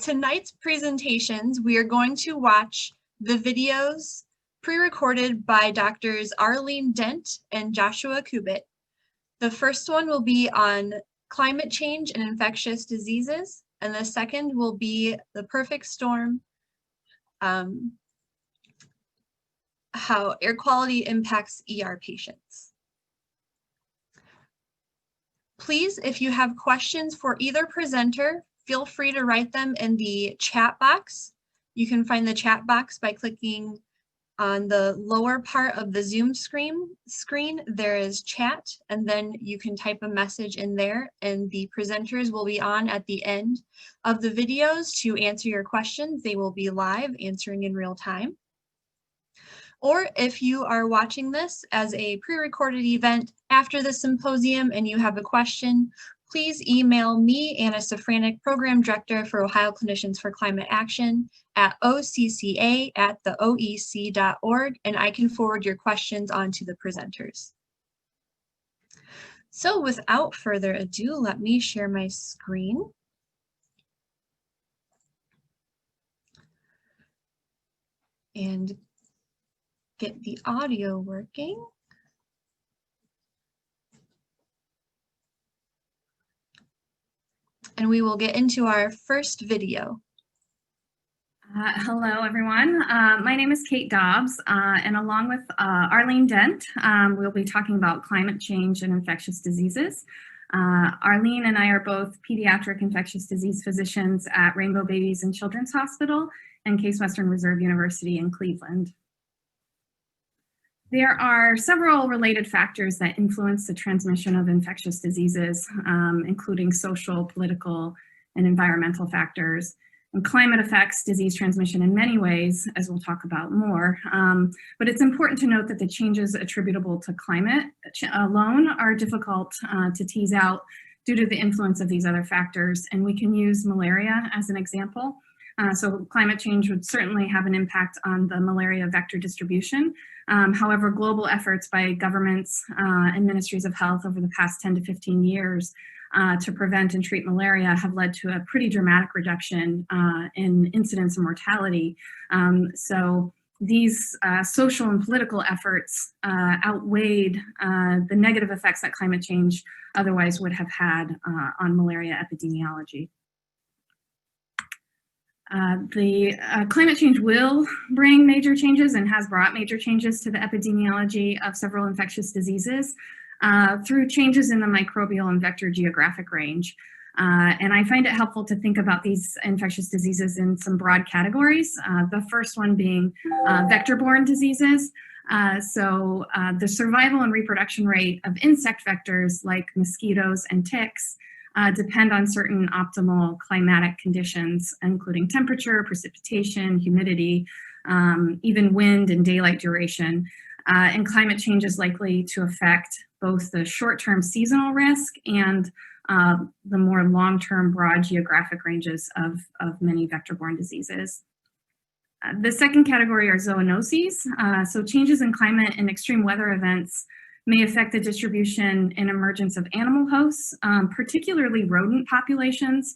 Tonight's presentations, we are going to watch the videos pre-recorded by Doctors Arlene Dent and Joshua Kubit. The first one will be on climate change and infectious diseases, and the second will be the perfect storm, how air quality impacts ER patients. Please, if you have questions for either presenter, feel free to write them in the chat box. You can find the chat box by clicking on the lower part of the Zoom screen. There is chat, and then you can type a message in there, and the presenters will be on at the end of the videos to answer your questions. They will be live, answering in real time. Or if you are watching this as a pre-recorded event after the symposium and you have a question, please email me, Anna Safranek, Program Director for Ohio Clinicians for Climate Action at occa@theoec.org, and I can forward your questions on to the presenters. So without further ado, let me share my screen. And get the audio working. And we will get into our first video. Hello, everyone. My name is Kate Dobbs, and along with Arlene Dent, we'll be talking about climate change and infectious diseases. Arlene and I are both pediatric infectious disease physicians at Rainbow Babies and Children's Hospital and Case Western Reserve University in Cleveland. There are several related factors that influence the transmission of infectious diseases, including social, political, and environmental factors. And climate affects disease transmission in many ways, as we'll talk about more. But it's important to note that the changes attributable to climate alone are difficult to tease out due to the influence of these other factors. And we can use malaria as an example. So climate change would certainly have an impact on the malaria vector distribution. However, global efforts by governments and ministries of health over the past 10 to 15 years to prevent and treat malaria have led to a pretty dramatic reduction in incidence and mortality. So these social and political efforts outweighed the negative effects that climate change otherwise would have had on malaria epidemiology. Climate change will bring major changes and has brought major changes to the epidemiology of several infectious diseases through changes in the microbial and vector geographic range. And I find it helpful to think about these infectious diseases in some broad categories. The first one being vector-borne diseases. So the survival and reproduction rate of insect vectors like mosquitoes and ticks depend on certain optimal climatic conditions, including temperature, precipitation, humidity, even wind and daylight duration. And climate change is likely to affect both the short-term seasonal risk and the more long-term broad geographic ranges of many vector-borne diseases. The second category are zoonoses. So changes in climate and extreme weather events may affect the distribution and emergence of animal hosts, particularly rodent populations.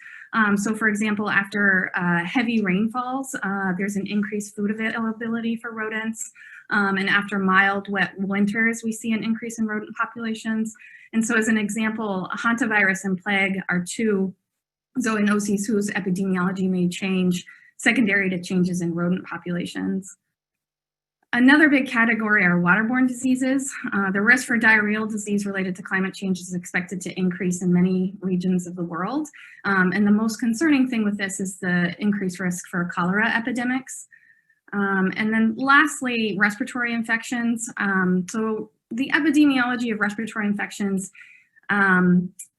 So for example, after heavy rainfalls, there's an increased food availability for rodents. And after mild, wet winters, we see an increase in rodent populations. And so as an example, hantavirus and plague are two zoonoses whose epidemiology may change secondary to changes in rodent populations. Another big category are waterborne diseases. The risk for diarrheal disease related to climate change is expected to increase in many regions of the world. And the most concerning thing with this is the increased risk for cholera epidemics. And then lastly, respiratory infections. So the epidemiology of respiratory infections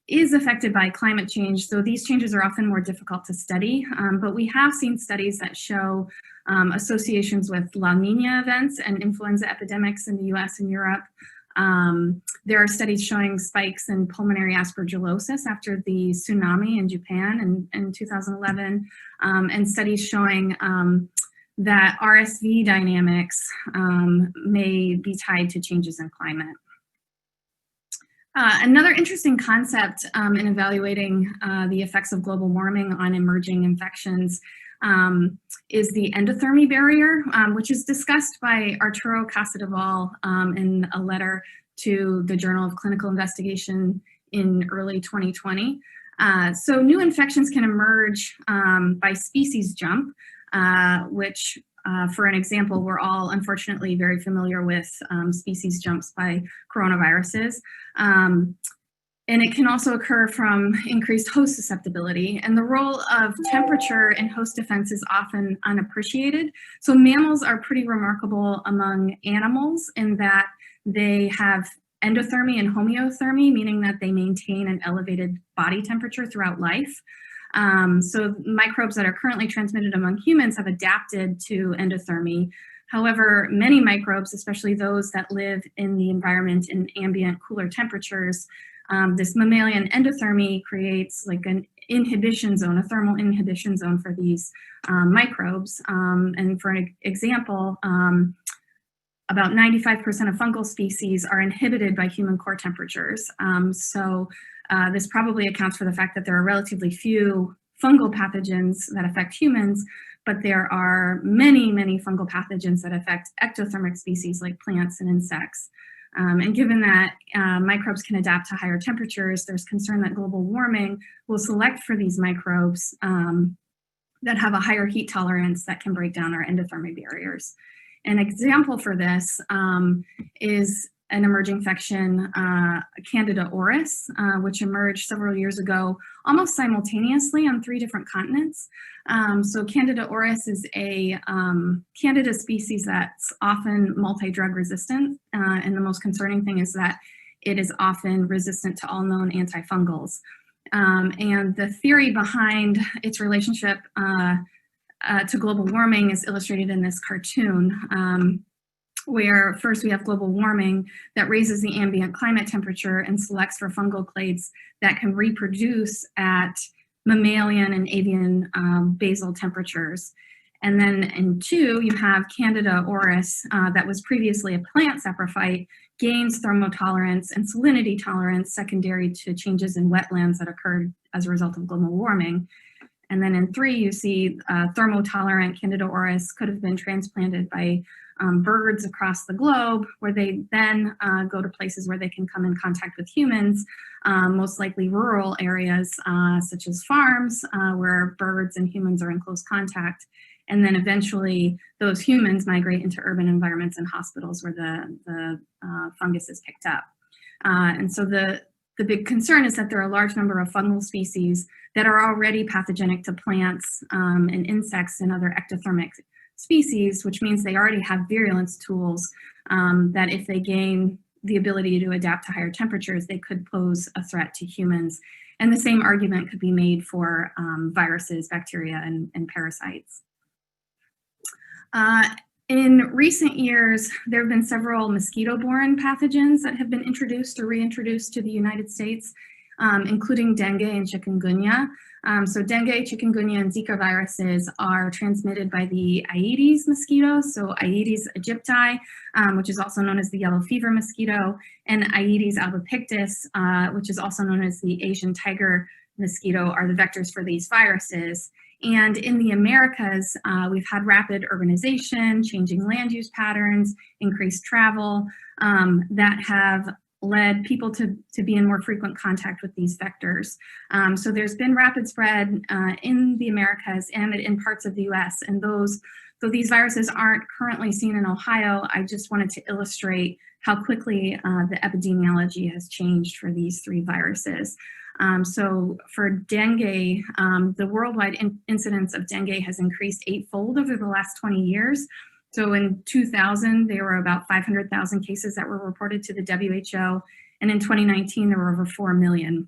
is affected by climate change, so these changes are often more difficult to study, but we have seen studies that show associations with La Nina events and influenza epidemics in the US and Europe. There are studies showing spikes in pulmonary aspergillosis after the tsunami in Japan in 2011, and studies showing that RSV dynamics may be tied to changes in climate. Another interesting concept in evaluating the effects of global warming on emerging infections is the endothermy barrier, which is discussed by Arturo Casadevall in a letter to the Journal of Clinical Investigation in early 2020. So new infections can emerge by species jump, which for an example, we're all unfortunately very familiar with species jumps by coronaviruses. And it can also occur from increased host susceptibility. And the role of temperature in host defense is often unappreciated. So mammals are pretty remarkable among animals in that they have endothermy and homeothermy, meaning that they maintain an elevated body temperature throughout life. So microbes that are currently transmitted among humans have adapted to endothermy. However, many microbes, especially those that live in the environment in ambient cooler temperatures, this mammalian endothermy creates like an inhibition zone, a thermal inhibition zone for these microbes. And for an example, about 95% of fungal species are inhibited by human core temperatures. This probably accounts for the fact that there are relatively few fungal pathogens that affect humans, but there are many, many fungal pathogens that affect ectothermic species like plants and insects. And given that microbes can adapt to higher temperatures, there's concern that global warming will select for these microbes that have a higher heat tolerance that can break down our endothermy barriers. An example for this is an emerging infection, Candida auris, which emerged several years ago, almost simultaneously on 3 different continents. So Candida auris is a Candida species that's often multi-drug resistant, and the most concerning thing is that it is often resistant to all known antifungals. And the theory behind its relationship to global warming is illustrated in this cartoon, where first we have global warming that raises the ambient climate temperature and selects for fungal clades that can reproduce at mammalian and avian basal temperatures. And then in 2, you have Candida auris that was previously a plant saprophyte, gains thermotolerance and salinity tolerance secondary to changes in wetlands that occurred as a result of global warming. And then in 3, you see thermotolerant Candida auris could have been transplanted by birds across the globe, where they then go to places where they can come in contact with humans, most likely rural areas such as farms where birds and humans are in close contact. And then eventually those humans migrate into urban environments and hospitals where the fungus is picked up. And so the big concern is that there are a large number of fungal species that are already pathogenic to plants and insects and other ectothermic species, which means they already have virulence tools that if they gain the ability to adapt to higher temperatures, they could pose a threat to humans. And the same argument could be made for viruses, bacteria, and parasites. In recent years, there have been several mosquito-borne pathogens that have been introduced or reintroduced to the United States, including dengue and chikungunya. So dengue, chikungunya, and Zika viruses are transmitted by the Aedes mosquitoes, so Aedes aegypti, which is also known as the yellow fever mosquito, and Aedes albopictus, which is also known as the Asian tiger mosquito, are the vectors for these viruses. And in the Americas, we've had rapid urbanization, changing land use patterns, increased travel that have led people to be in more frequent contact with these vectors. So there's been rapid spread in the Americas and in parts of the US. And though these viruses aren't currently seen in Ohio, I just wanted to illustrate how quickly the epidemiology has changed for these 3 viruses. So for dengue, the worldwide incidence of dengue has increased 8-fold over the last 20 years. So in 2000, there were about 500,000 cases that were reported to the WHO, and in 2019, there were over 4 million.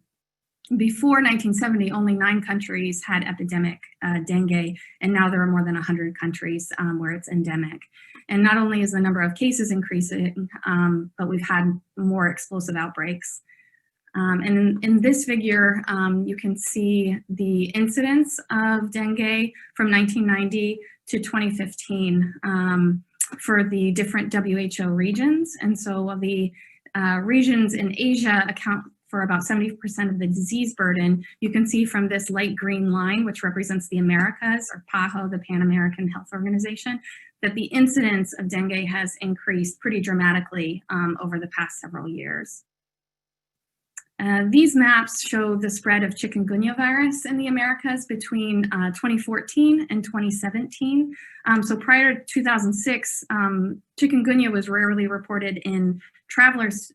Before 1970, only 9 countries had epidemic dengue, and now there are more than 100 countries where it's endemic. And not only is the number of cases increasing, but we've had more explosive outbreaks. And in this figure, you can see the incidence of dengue from 1990 to 2015 for the different WHO regions. And so the Regions in Asia account for about 70% of the disease burden. You can see from this light green line, which represents the Americas, or PAHO, the Pan American Health Organization, that the incidence of dengue has increased pretty dramatically over the past several years. These maps show the spread of chikungunya virus in the Americas between 2014 and 2017. So prior to 2006, chikungunya was rarely reported in travelers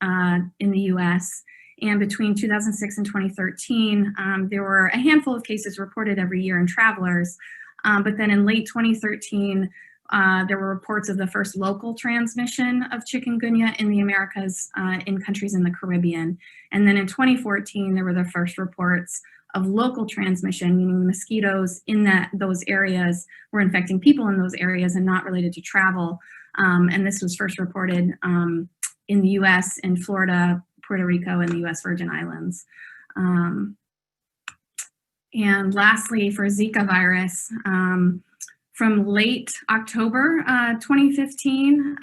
in the US. And between 2006 and 2013, there were a handful of cases reported every year in travelers. But then in late 2013, there were reports of the first local transmission of chikungunya in the Americas in countries in the Caribbean. And then in 2014, there were the first reports of local transmission, meaning mosquitoes in those areas were infecting people in those areas and not related to travel. And this was first reported in the US, in Florida, Puerto Rico, and the US Virgin Islands. And lastly, for Zika virus, from late October 2015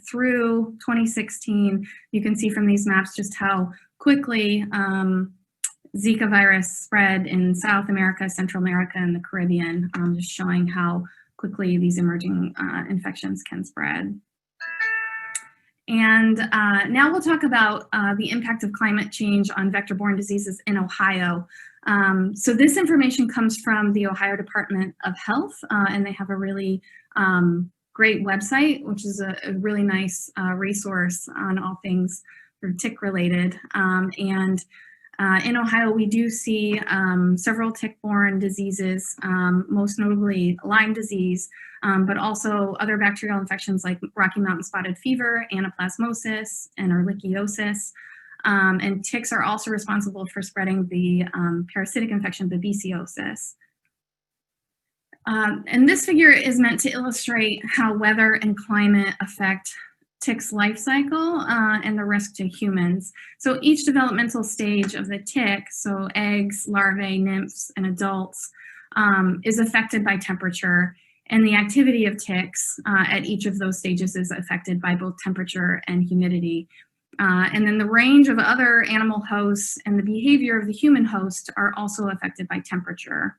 through 2016, you can see from these maps just how quickly Zika virus spread in South America, Central America, and the Caribbean, just showing how quickly these emerging infections can spread. And now we'll talk about the impact of climate change on vector-borne diseases in Ohio. So this information comes from the Ohio Department of Health, and they have a really great website, which is a really nice resource on all things tick related. And in Ohio, we do see several tick-borne diseases, most notably Lyme disease, but also other bacterial infections like Rocky Mountain spotted fever, anaplasmosis, and ehrlichiosis. And ticks are also responsible for spreading the parasitic infection babesiosis. And this figure is meant to illustrate how weather and climate affect tick's life cycle and the risk to humans. So each developmental stage of the tick, so eggs, larvae, nymphs, and adults, is affected by temperature. And the activity of ticks at each of those stages is affected by both temperature and humidity. And then the range of other animal hosts and the behavior of the human host are also affected by temperature.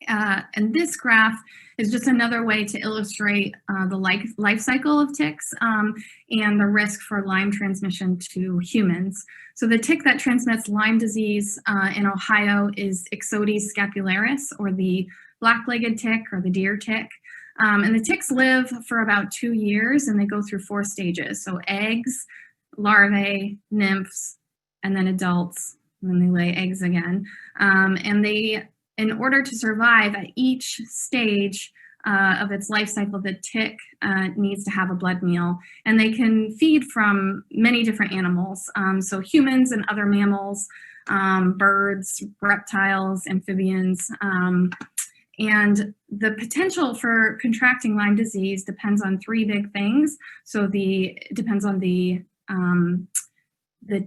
And this graph is just another way to illustrate the life cycle of ticks and the risk for Lyme transmission to humans. So the tick that transmits Lyme disease in Ohio is Ixodes scapularis, or the black-legged tick or the deer tick. And the ticks live for about 2 years, and they go through 4 stages. So eggs, larvae, nymphs, and then adults, and then they lay eggs again. And they, in order to survive at each stage of its life cycle, the tick needs to have a blood meal. And they can feed from many different animals. So humans and other mammals, birds, reptiles, amphibians, and the potential for contracting Lyme disease depends on 3 big things. So it depends on the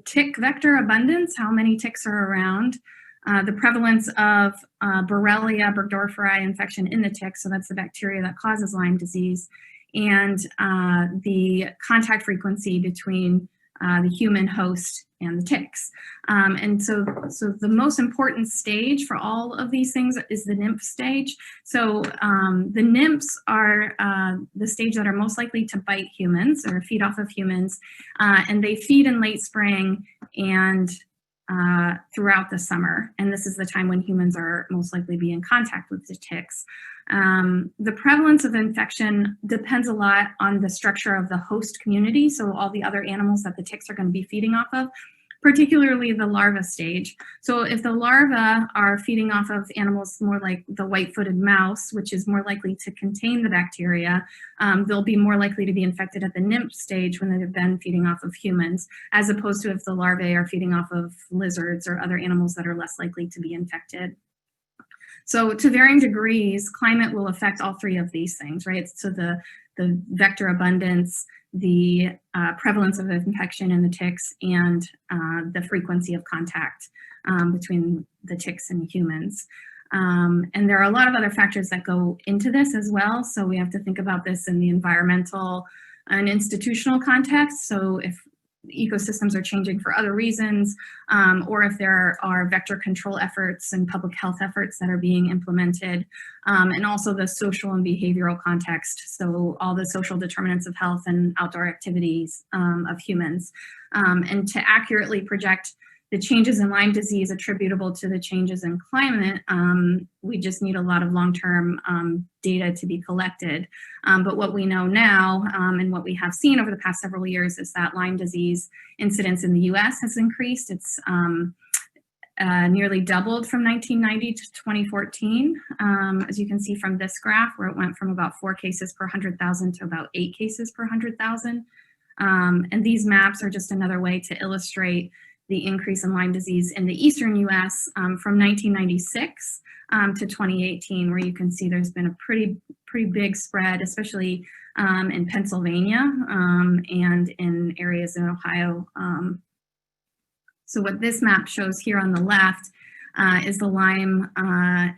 tick vector abundance, how many ticks are around, the prevalence of Borrelia burgdorferi infection in the tick, so that's the bacteria that causes Lyme disease, and the contact frequency between the human host and the ticks. And so the most important stage for all of these things is the nymph stage. So the nymphs are the stage that are most likely to bite humans or feed off of humans, and they feed in late spring and throughout the summer. And this is the time when humans are most likely to be in contact with the ticks. The prevalence of infection depends a lot on the structure of the host community, so all the other animals that the ticks are going to be feeding off of, particularly the larva stage. So if the larvae are feeding off of animals more like the white-footed mouse, which is more likely to contain the bacteria, they'll be more likely to be infected at the nymph stage when they've been feeding off of humans, as opposed to if the larvae are feeding off of lizards or other animals that are less likely to be infected. So to varying degrees, climate will affect all 3 of these things, right? So the vector abundance, the prevalence of infection in the ticks, and the frequency of contact between the ticks and humans. And there are a lot of other factors that go into this as well. So we have to think about this in the environmental and institutional context. So if ecosystems are changing for other reasons, or if there are vector control efforts and public health efforts that are being implemented, and also the social and behavioral context, so all the social determinants of health and outdoor activities of humans. And to accurately project the changes in Lyme disease attributable to the changes in climate, we just need a lot of long-term data to be collected. But what we know now, and what we have seen over the past several years, is that Lyme disease incidence in the US has increased. It's nearly doubled from 1990 to 2014, as you can see from this graph, where it went from about 4 cases per 100,000 to about 8 cases per 100,000. And these maps are just another way to illustrate the increase in Lyme disease in the eastern US from 1996 to 2018, where you can see there's been a pretty big spread, especially in Pennsylvania and in areas in Ohio. So what this map shows here on the left is the Lyme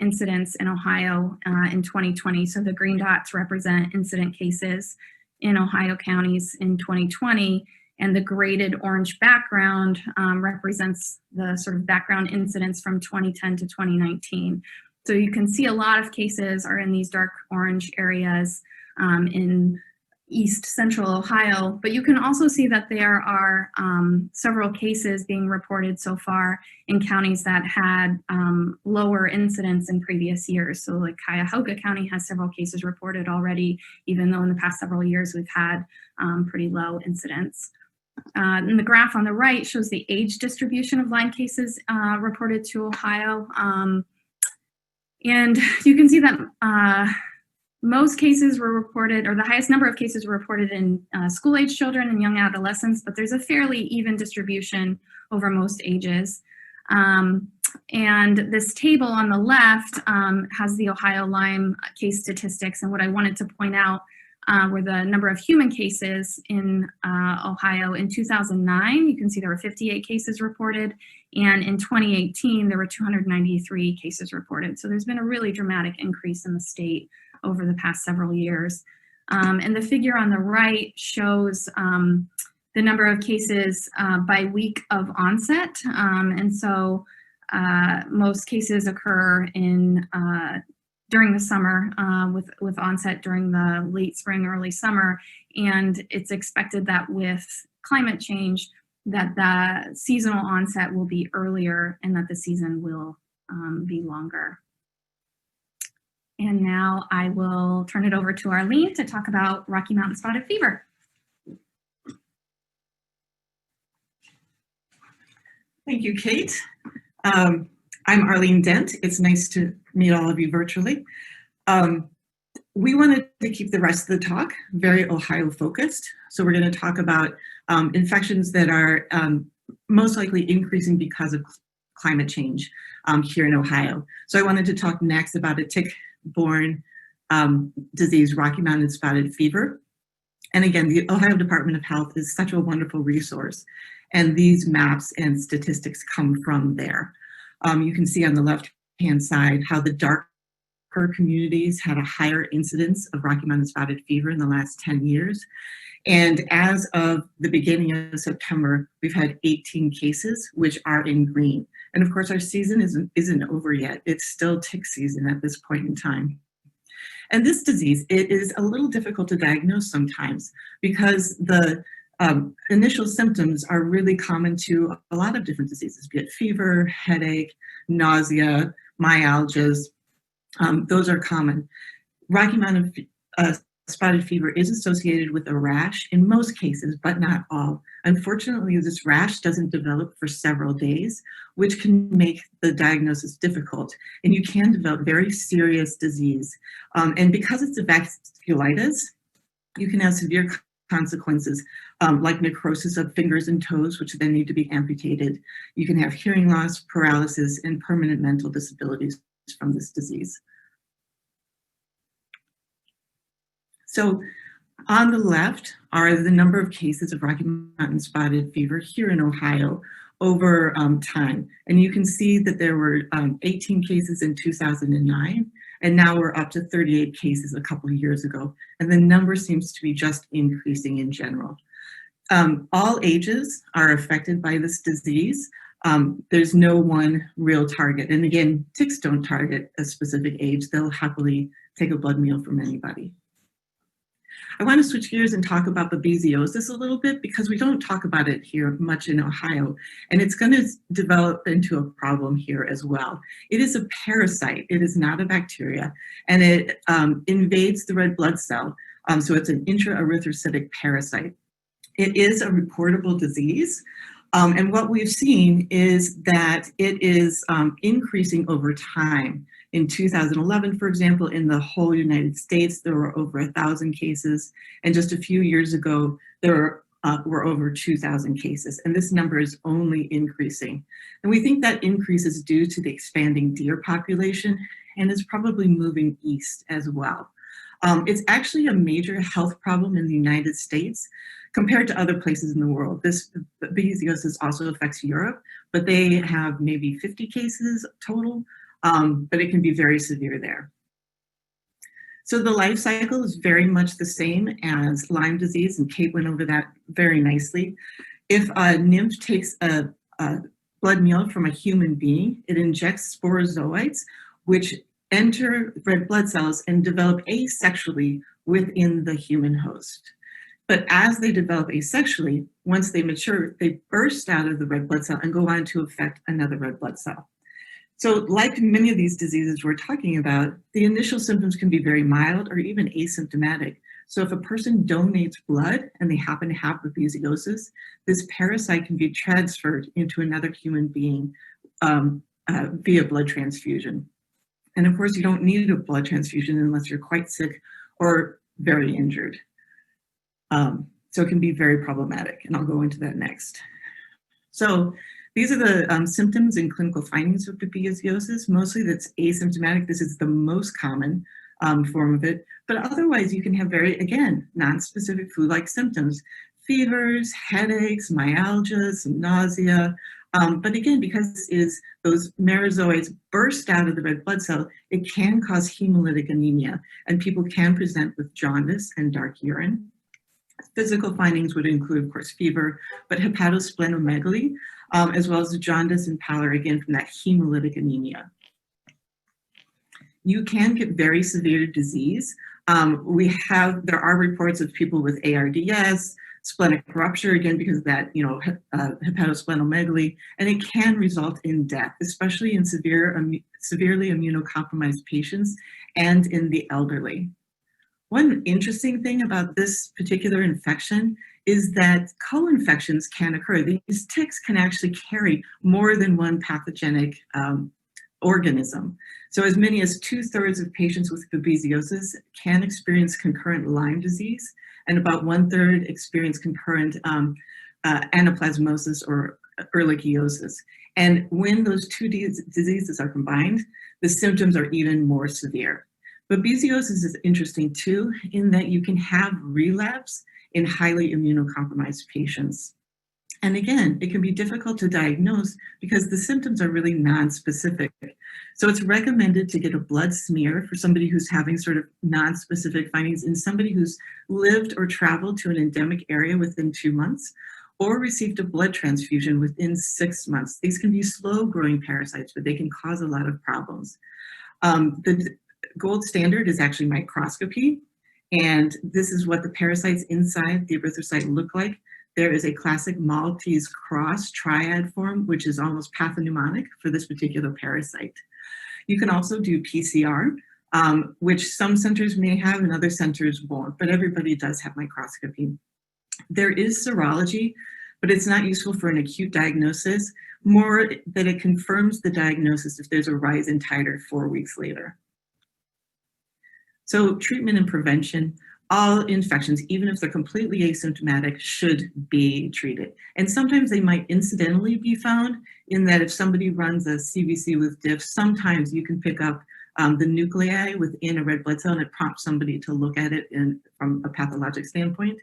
incidence in Ohio in 2020. So the green dots represent incident cases in Ohio counties in 2020. And the graded orange background represents the sort of background incidence from 2010 to 2019. So you can see a lot of cases are in these dark orange areas in east central Ohio, but you can also see that there are several cases being reported so far in counties that had lower incidence in previous years. So like Cuyahoga County has several cases reported already, even though in the past several years we've had pretty low incidence. And the graph on the right shows the age distribution of Lyme cases reported to Ohio. And you can see that most cases were reported, or the highest number of cases were reported in school-age children and young adolescents, but there's a fairly even distribution over most ages. And this table on the left has the Ohio Lyme case statistics, and what I wanted to point out were the number of human cases in Ohio in 2009. You can see there were 58 cases reported, and in 2018 there were 293 cases reported. So there's been a really dramatic increase in the state over the past several years. And the figure on the right shows the number of cases by week of onset. And so most cases occur in during the summer with onset during the late spring, early summer. And it's expected that with climate change that the seasonal onset will be earlier and that the season will be longer. And now I will turn it over to Arlene to talk about Rocky Mountain Spotted Fever. Thank you, Kate. I'm Arlene Dent. It's nice to meet all of you virtually. We wanted to keep the rest of the talk very Ohio focused. So we're going to talk about infections that are most likely increasing because of climate change here in Ohio. So I wanted to talk next about a tick-borne disease, Rocky Mountain Spotted Fever. And again, the Ohio Department of Health is such a wonderful resource. And these maps and statistics come from there. You can see on the left-hand side how the darker communities had a higher incidence of Rocky Mountain Spotted Fever in the last 10 years. And as of the beginning of September, we've had 18 cases, which are in green. And of course, our season isn't over yet. It's still tick season at this point in time. And this disease, it is a little difficult to diagnose sometimes because the initial symptoms are really common to a lot of different diseases, be it fever, headache, nausea, myalgias. Those are common. Rocky Mountain Spotted Fever is associated with a rash in most cases, but not all. Unfortunately, this rash doesn't develop for several days, which can make the diagnosis difficult. And you can develop very serious disease. And because it's a vasculitis, you can have severe consequences like necrosis of fingers and toes, which then need to be amputated. You can have hearing loss, paralysis, and permanent mental disabilities from this disease. So on the left are the number of cases of Rocky Mountain Spotted Fever here in Ohio over time. And you can see that there were 18 cases in 2009, and now we're up to 38 cases a couple of years ago. And the number seems to be just increasing in general. All ages are affected by this disease. There's no one real target. And again, ticks don't target a specific age. They'll happily take a blood meal from anybody. I want to switch gears and talk about babesiosis a little bit because we don't talk about it here much in Ohio, and it's going to develop into a problem here as well. It is a parasite. It is not a bacteria, and it invades the red blood cell. So it's an intraerythrocytic parasite. It is a reportable disease. And what we've seen is that it is increasing over time. In 2011, for example, in the whole United States, there were over 1,000 cases. And just a few years ago, there were over 2,000 cases. And this number is only increasing. And we think that increase is due to the expanding deer population and is probably moving east as well. It's actually a major health problem in the United States compared to other places in the world. This babesiosis also affects Europe, but they have maybe 50 cases total, but it can be very severe there. So the life cycle is very much the same as Lyme disease, and Kate went over that very nicely. If a nymph takes a blood meal from a human being, it injects sporozoites, which enter red blood cells and develop asexually within the human host. But as they develop asexually, once they mature, they burst out of the red blood cell and go on to affect another red blood cell. So like many of these diseases we're talking about, the initial symptoms can be very mild or even asymptomatic. So if a person donates blood and they happen to have babesiosis, this parasite can be transferred into another human being via blood transfusion. And of course, you don't need a blood transfusion unless you're quite sick or very injured. So it can be very problematic, and I'll go into that next. So these are the symptoms and clinical findings of babesiosis. Mostly that's asymptomatic. This is the most common form of it, but otherwise you can have very, again, non-specific flu-like symptoms, fevers, headaches, myalgia, some nausea. But again, because those merozoites burst out of the red blood cell, it can cause hemolytic anemia, and people can present with jaundice and dark urine. Physical findings would include, of course, fever, but hepatosplenomegaly, as well as the jaundice and pallor, again, from that hemolytic anemia. You can get very severe disease. There are reports of people with ARDS, splenic rupture, again, because of that, hepatosplenomegaly, and it can result in death, especially in severely immunocompromised patients and in the elderly. One interesting thing about this particular infection is that co-infections can occur. These ticks can actually carry more than one pathogenic organism. So as many as 2/3 of patients with babesiosis can experience concurrent Lyme disease, and about 1/3 experience concurrent anaplasmosis or ehrlichiosis. And when those two diseases are combined, the symptoms are even more severe. Babesiosis is interesting too, in that you can have relapse in highly immunocompromised patients. And again, it can be difficult to diagnose because the symptoms are really non-specific. So it's recommended to get a blood smear for somebody who's having sort of non-specific findings, in somebody who's lived or traveled to an endemic area within 2 months, or received a blood transfusion within 6 months. These can be slow-growing parasites, but they can cause a lot of problems. The gold standard is actually microscopy, and this is what the parasites inside the erythrocyte look like. There is a classic Maltese cross triad form, which is almost pathognomonic for this particular parasite. You can also do PCR, which some centers may have and other centers won't, but everybody does have microscopy. There is serology, but it's not useful for an acute diagnosis, more that it confirms the diagnosis if there's a rise in titer 4 weeks later. So treatment and prevention, all infections, even if they're completely asymptomatic, should be treated. And sometimes they might incidentally be found in that if somebody runs a CBC with DIPH, sometimes you can pick up the nuclei within a red blood cell and it prompts somebody to look at it from a pathologic standpoint.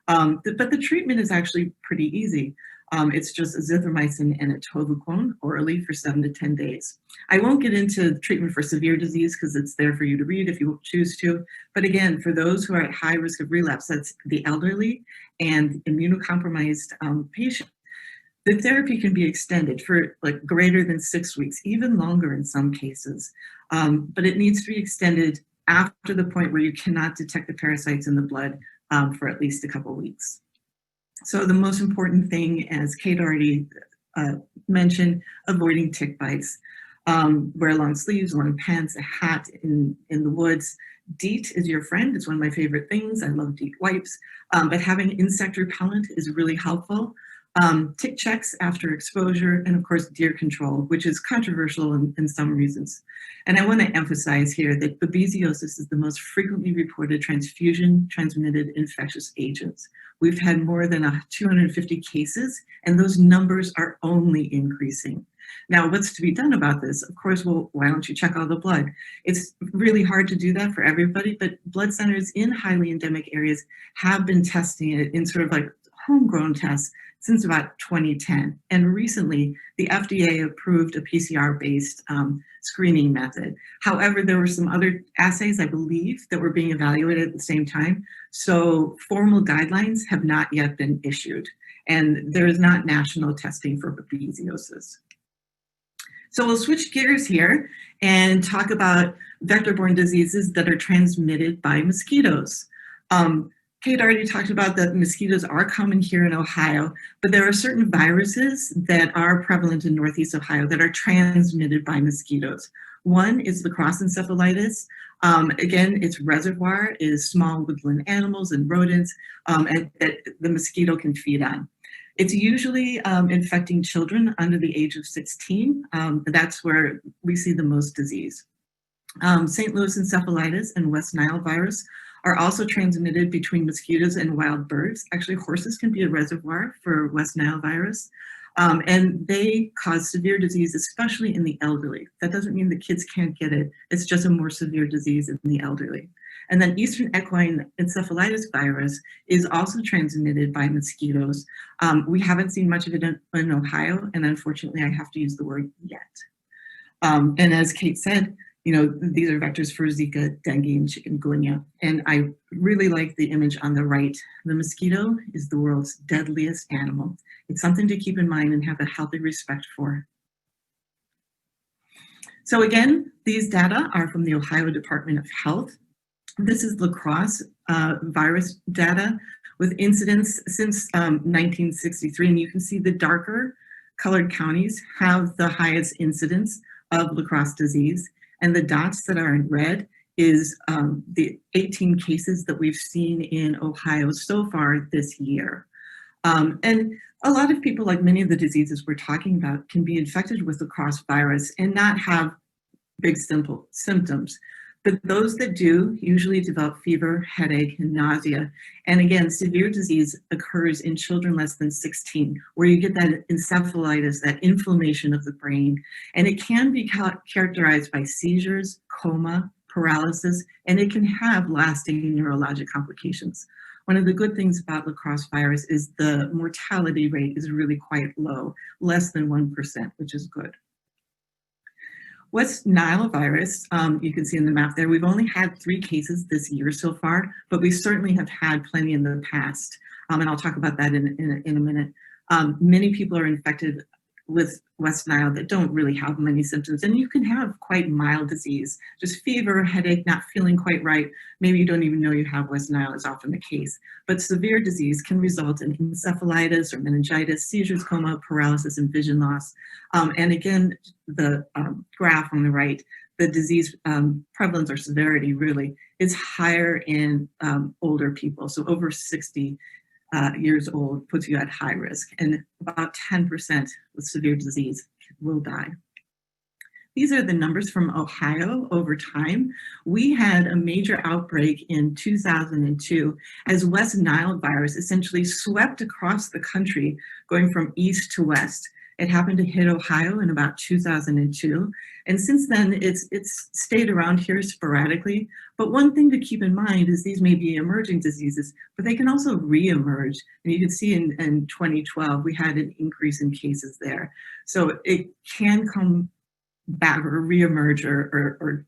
But the treatment is actually pretty easy. It's just azithromycin and atovaquone orally for 7 to 10 days. I won't get into treatment for severe disease because it's there for you to read if you choose to. But again, for those who are at high risk of relapse, that's the elderly and immunocompromised patients, the therapy can be extended for like greater than 6 weeks, even longer in some cases. But it needs to be extended after the point where you cannot detect the parasites in the blood for at least a couple weeks. So the most important thing, as Kate already mentioned, avoiding tick bites. Wear long sleeves, long pants, a hat in the woods. DEET is your friend. It's one of my favorite things. I love DEET wipes. But having insect repellent is really helpful. Tick checks after exposure, and of course deer control, which is controversial in some reasons. And I want to emphasize here that babesiosis is the most frequently reported transfusion-transmitted infectious agent. We've had more than 250 cases, and those numbers are only increasing. Now, what's to be done about this? Of course, well, why don't you check all the blood? It's really hard to do that for everybody, but blood centers in highly endemic areas have been testing it in sort of like homegrown tests since about 2010. And recently, the FDA approved a PCR-based screening method. However, there were some other assays, I believe, that were being evaluated at the same time. So formal guidelines have not yet been issued. And there is not national testing for babesiosis. So we'll switch gears here and talk about vector-borne diseases that are transmitted by mosquitoes. Kate already talked about that mosquitoes are common here in Ohio, but there are certain viruses that are prevalent in Northeast Ohio that are transmitted by mosquitoes. One is lacrosse encephalitis. Again, its reservoir is small woodland animals and rodents and that the mosquito can feed on. It's usually infecting children under the age of 16. That's where we see the most disease. St. Louis encephalitis and West Nile virus are also transmitted between mosquitoes and wild birds. Actually, horses can be a reservoir for West Nile virus. And they cause severe disease, especially in the elderly. That doesn't mean the kids can't get it. It's just a more severe disease in the elderly. And then Eastern equine encephalitis virus is also transmitted by mosquitoes. We haven't seen much of it in Ohio, and unfortunately, I have to use the word yet. And as Kate said, you know, these are vectors for Zika, dengue, and chikungunya. And I really like the image on the right. The mosquito is the world's deadliest animal. It's something to keep in mind and have a healthy respect for. So again, these data are from the Ohio Department of Health. This is lacrosse virus data with incidence since 1963. And you can see the darker colored counties have the highest incidence of lacrosse disease. And the dots that are in red is the 18 cases that we've seen in Ohio so far this year. And a lot of people, like many of the diseases we're talking about, can be infected with lacrosse virus and not have big simple symptoms. But those that do usually develop fever, headache, and nausea. And again, severe disease occurs in children less than 16, where you get that encephalitis, that inflammation of the brain. And it can be characterized by seizures, coma, paralysis, and it can have lasting neurologic complications. One of the good things about lacrosse virus is the mortality rate is really quite low, less than 1%, which is good. West Nile virus, you can see in the map there, we've only had 3 cases this year so far, but we certainly have had plenty in the past. And I'll talk about that in a minute. Many people are infected with West Nile that don't really have many symptoms, and you can have quite mild disease, just fever, headache, not feeling quite right. Maybe you don't even know you have West Nile is often the case, but severe disease can result in encephalitis or meningitis, seizures, coma, paralysis, and vision loss. And again, the graph on the right, the disease prevalence or severity really is higher in older people. So over 60 years old puts you at high risk, and about 10% with severe disease will die. These are the numbers from Ohio over time. We had a major outbreak in 2002 as West Nile virus essentially swept across the country, going from east to west. It happened to hit Ohio in about 2002. And since then, it's stayed around here sporadically. But one thing to keep in mind is these may be emerging diseases, but they can also reemerge. And you can see in 2012, we had an increase in cases there. So it can come back or reemerge or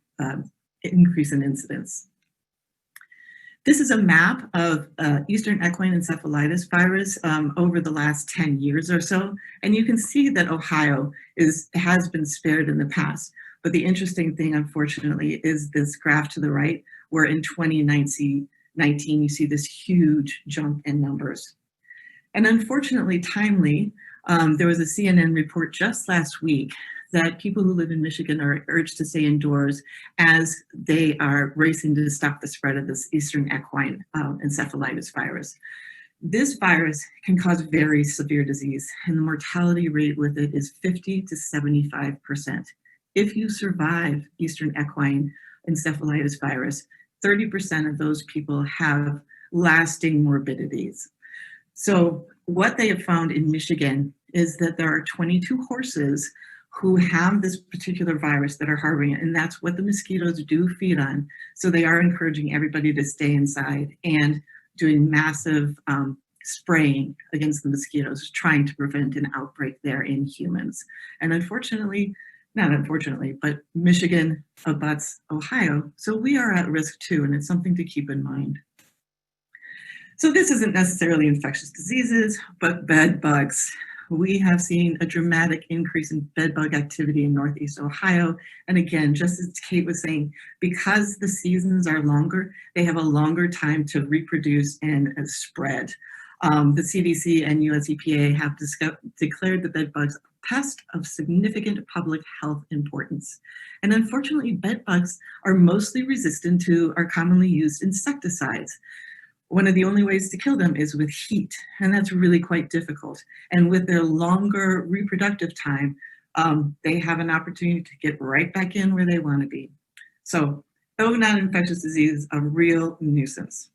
increase in incidence. This is a map of Eastern equine encephalitis virus over the last 10 years or so. And you can see that Ohio has been spared in the past. But the interesting thing, unfortunately, is this graph to the right, where in 2019, you see this huge jump in numbers. And unfortunately, timely, there was a CNN report just last week that people who live in Michigan are urged to stay indoors as they are racing to stop the spread of this Eastern equine encephalitis virus. This virus can cause very severe disease, and the mortality rate with it is 50 to 75%. If you survive Eastern equine encephalitis virus, 30% of those people have lasting morbidities. So what they have found in Michigan is that there are 22 horses who have this particular virus that are harboring it, and that's what the mosquitoes do feed on. So they are encouraging everybody to stay inside and doing massive spraying against the mosquitoes, trying to prevent an outbreak there in humans. And unfortunately, not unfortunately, but Michigan abuts Ohio, so we are at risk too, and it's something to keep in mind. So this isn't necessarily infectious diseases, but bed bugs. We have seen a dramatic increase in bed bug activity in Northeast Ohio. And again, just as Kate was saying, because the seasons are longer, they have a longer time to reproduce and spread. The CDC and US EPA have declared the bed bugs a pest of significant public health importance. And unfortunately, bed bugs are mostly resistant to our commonly used insecticides. One of the only ways to kill them is with heat, and that's really quite difficult. And with their longer reproductive time, they have an opportunity to get right back in where they want to be. So, though not infectious disease, a real nuisance.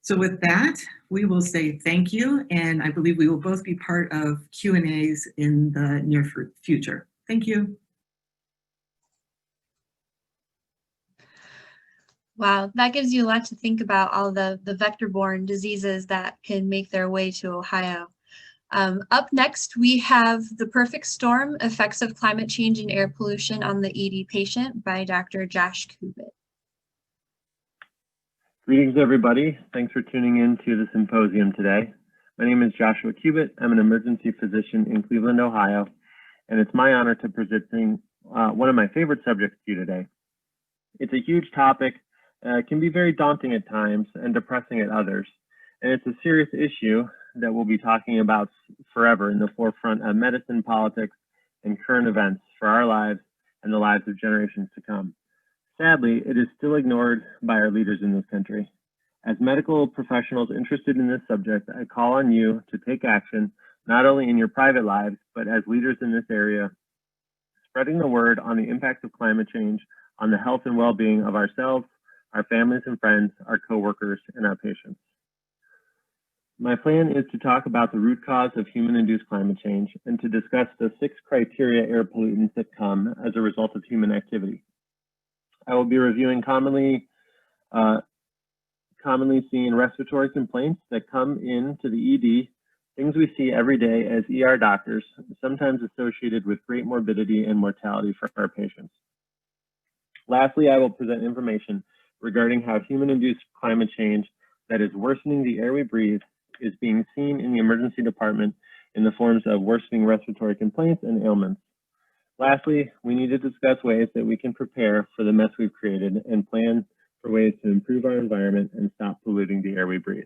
So with that, we will say thank you, and I believe we will both be part of Q&As in the near future. Thank you. Wow, that gives you a lot to think about, all the vector-borne diseases that can make their way to Ohio. Up next, we have The Perfect Storm, Effects of Climate Change and Air Pollution on the ED Patient by Dr. Josh Kubit. Greetings, everybody. Thanks for tuning in to the symposium today. My name is Joshua Kubit. I'm an emergency physician in Cleveland, Ohio, and it's my honor to present one of my favorite subjects to you today. It's a huge topic. It can be very daunting at times and depressing at others. And it's a serious issue that we'll be talking about forever in the forefront of medicine, politics, and current events for our lives and the lives of generations to come. Sadly, it is still ignored by our leaders in this country. As medical professionals interested in this subject, I call on you to take action, not only in your private lives, but as leaders in this area, spreading the word on the impacts of climate change on the health and well-being of ourselves, our families and friends, our coworkers, and our patients. My plan is to talk about the root cause of human-induced climate change and to discuss the 6 criteria air pollutants that come as a result of human activity. I will be reviewing commonly seen respiratory complaints that come into the ED, things we see every day as ER doctors, sometimes associated with great morbidity and mortality for our patients. Lastly, I will present information regarding how human-induced climate change that is worsening the air we breathe is being seen in the emergency department in the forms of worsening respiratory complaints and ailments. Lastly, we need to discuss ways that we can prepare for the mess we've created and plan for ways to improve our environment and stop polluting the air we breathe.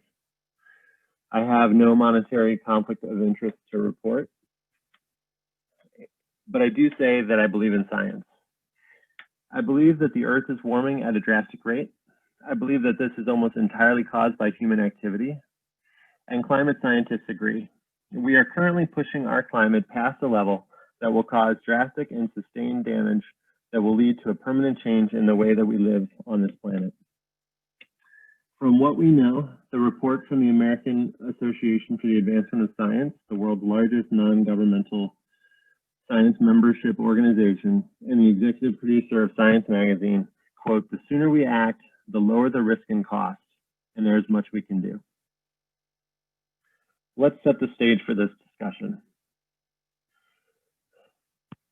I have no monetary conflict of interest to report, but I do say that I believe in science. I believe that the Earth is warming at a drastic rate. I believe that this is almost entirely caused by human activity, and climate scientists agree. We are currently pushing our climate past a level that will cause drastic and sustained damage that will lead to a permanent change in the way that we live on this planet. From what we know, the report from the American Association for the Advancement of Science, the world's largest non-governmental science membership organization and the executive producer of Science Magazine, quote, "The sooner we act, the lower the risk and cost, and there is much we can do." Let's set the stage for this discussion.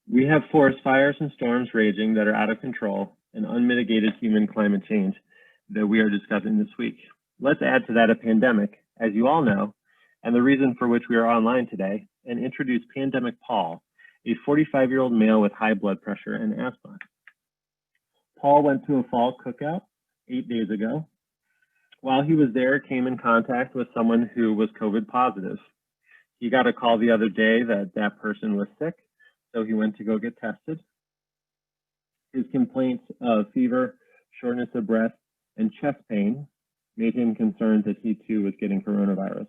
We have forest fires and storms raging that are out of control and unmitigated human climate change that we are discussing this week. Let's add to that a pandemic, as you all know, and the reason for which we are online today, and introduce Pandemic Paul, a 45-year-old male with high blood pressure and asthma. Paul went to a fall cookout 8 days ago. While he was there, came in contact with someone who was COVID positive. He got a call the other day that that person was sick, so he went to go get tested. His complaints of fever, shortness of breath, and chest pain made him concerned that he too was getting coronavirus.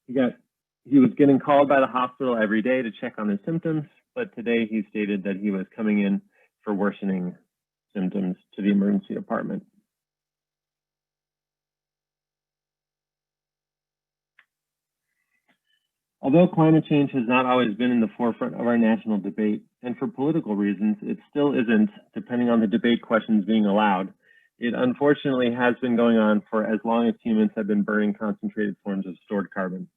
He was getting called by the hospital every day to check on his symptoms, but today he stated that he was coming in for worsening symptoms to the emergency department. Although climate change has not always been in the forefront of our national debate, and for political reasons, it still isn't, depending on the debate questions being allowed, it unfortunately has been going on for as long as humans have been burning concentrated forms of stored carbon.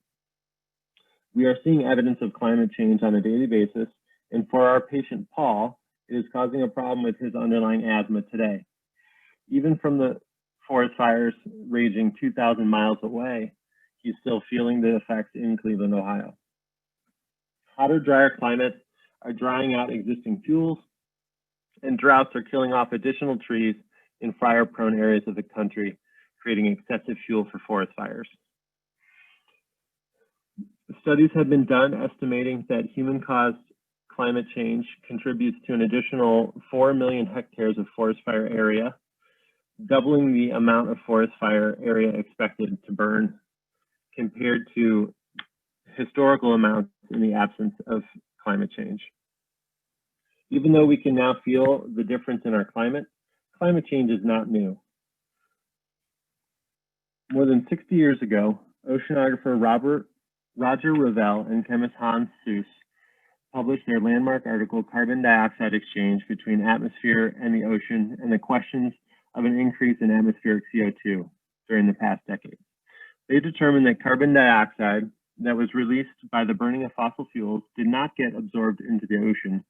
We are seeing evidence of climate change on a daily basis, and for our patient Paul, it is causing a problem with his underlying asthma today. Even from the forest fires raging 2,000 miles away, he's still feeling the effects in Cleveland, Ohio. Hotter, drier climates are drying out existing fuels, and droughts are killing off additional trees in fire-prone areas of the country, creating excessive fuel for forest fires. Studies have been done estimating that human-caused climate change contributes to an additional 4 million hectares of forest fire area, doubling the amount of forest fire area expected to burn compared to historical amounts in the absence of climate change. Even though we can now feel the difference in our climate, climate change is not new. More than 60 years ago, oceanographer Roger Revelle and chemist Hans Suess published their landmark article, Carbon Dioxide Exchange Between Atmosphere and the Ocean and the Questions of an Increase in Atmospheric CO2 during the past decade. They determined that carbon dioxide that was released by the burning of fossil fuels did not get absorbed into the ocean,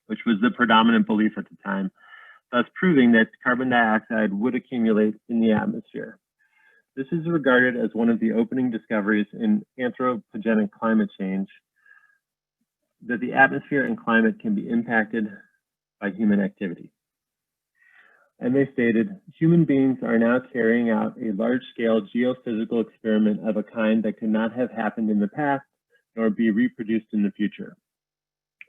which was the predominant belief at the time, thus proving that carbon dioxide would accumulate in the atmosphere. This is regarded as one of the opening discoveries in anthropogenic climate change, that the atmosphere and climate can be impacted by human activity. And they stated, human beings are now carrying out a large-scale geophysical experiment of a kind that could not have happened in the past, nor be reproduced in the future.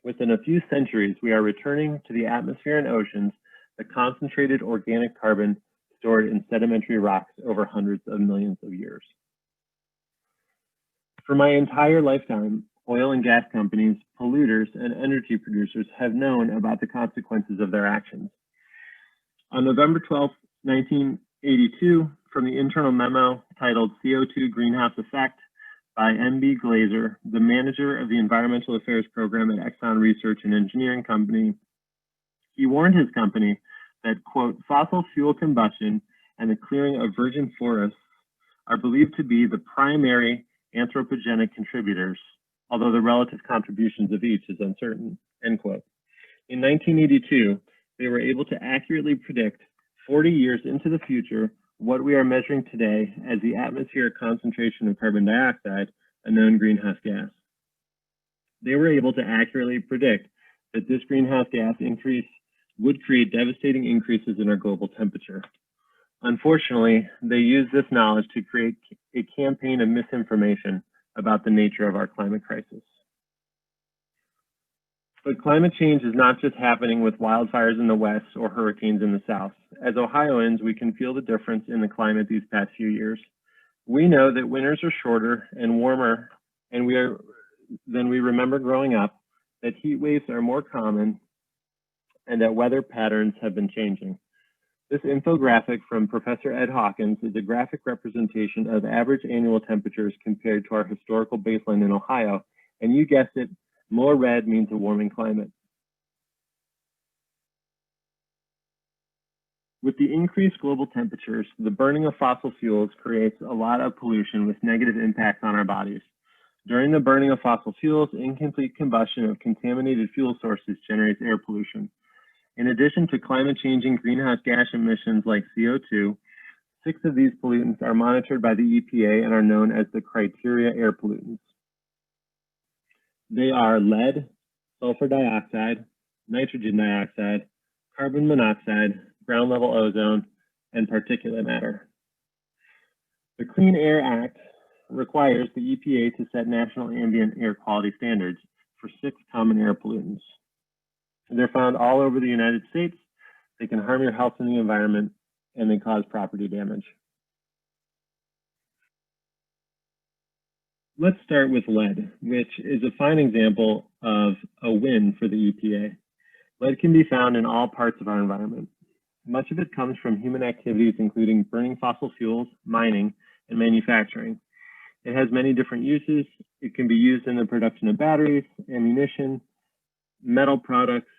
Within a few centuries, we are returning to the atmosphere and oceans the concentrated organic carbon stored in sedimentary rocks over hundreds of millions of years. For my entire lifetime, oil and gas companies, polluters, and energy producers have known about the consequences of their actions. On November 12, 1982, from the internal memo titled CO2 Greenhouse Effect by M.B. Glazer, the manager of the Environmental Affairs Program at Exxon Research and Engineering Company, he warned his company that, quote, fossil fuel combustion and the clearing of virgin forests are believed to be the primary anthropogenic contributors, although the relative contributions of each is uncertain, end quote. In 1982, they were able to accurately predict 40 years into the future what we are measuring today as the atmospheric concentration of carbon dioxide, a known greenhouse gas. They were able to accurately predict that this greenhouse gas increase would create devastating increases in our global temperature. Unfortunately, they used this knowledge to create a campaign of misinformation about the nature of our climate crisis. But climate change is not just happening with wildfires in the west or hurricanes in the south. As Ohioans, we can feel the difference in the climate these past few years. We know that winters are shorter and warmer than we remember growing up, that heat waves are more common, and that weather patterns have been changing. This infographic from Professor Ed Hawkins is a graphic representation of average annual temperatures compared to our historical baseline in Ohio, and you guessed it, More red means a warming climate. With the increased global temperatures, the burning of fossil fuels creates a lot of pollution with negative impacts on our bodies. During the burning of fossil fuels, incomplete combustion of contaminated fuel sources generates air pollution. In addition to climate-changing greenhouse gas emissions like CO2, 6 of these pollutants are monitored by the EPA and are known as the criteria air pollutants. They are lead, sulfur dioxide, nitrogen dioxide, carbon monoxide, ground level ozone, and particulate matter. The Clean Air Act requires the EPA to set national ambient air quality standards for 6 common air pollutants. They're found all over the United States. They can harm your health and the environment, and they cause property damage. Let's start with lead, which is a fine example of a win for the EPA. Lead can be found in all parts of our environment. Much of it comes from human activities, including burning fossil fuels, mining, and manufacturing. It has many different uses. It can be used in the production of batteries, ammunition, metal products.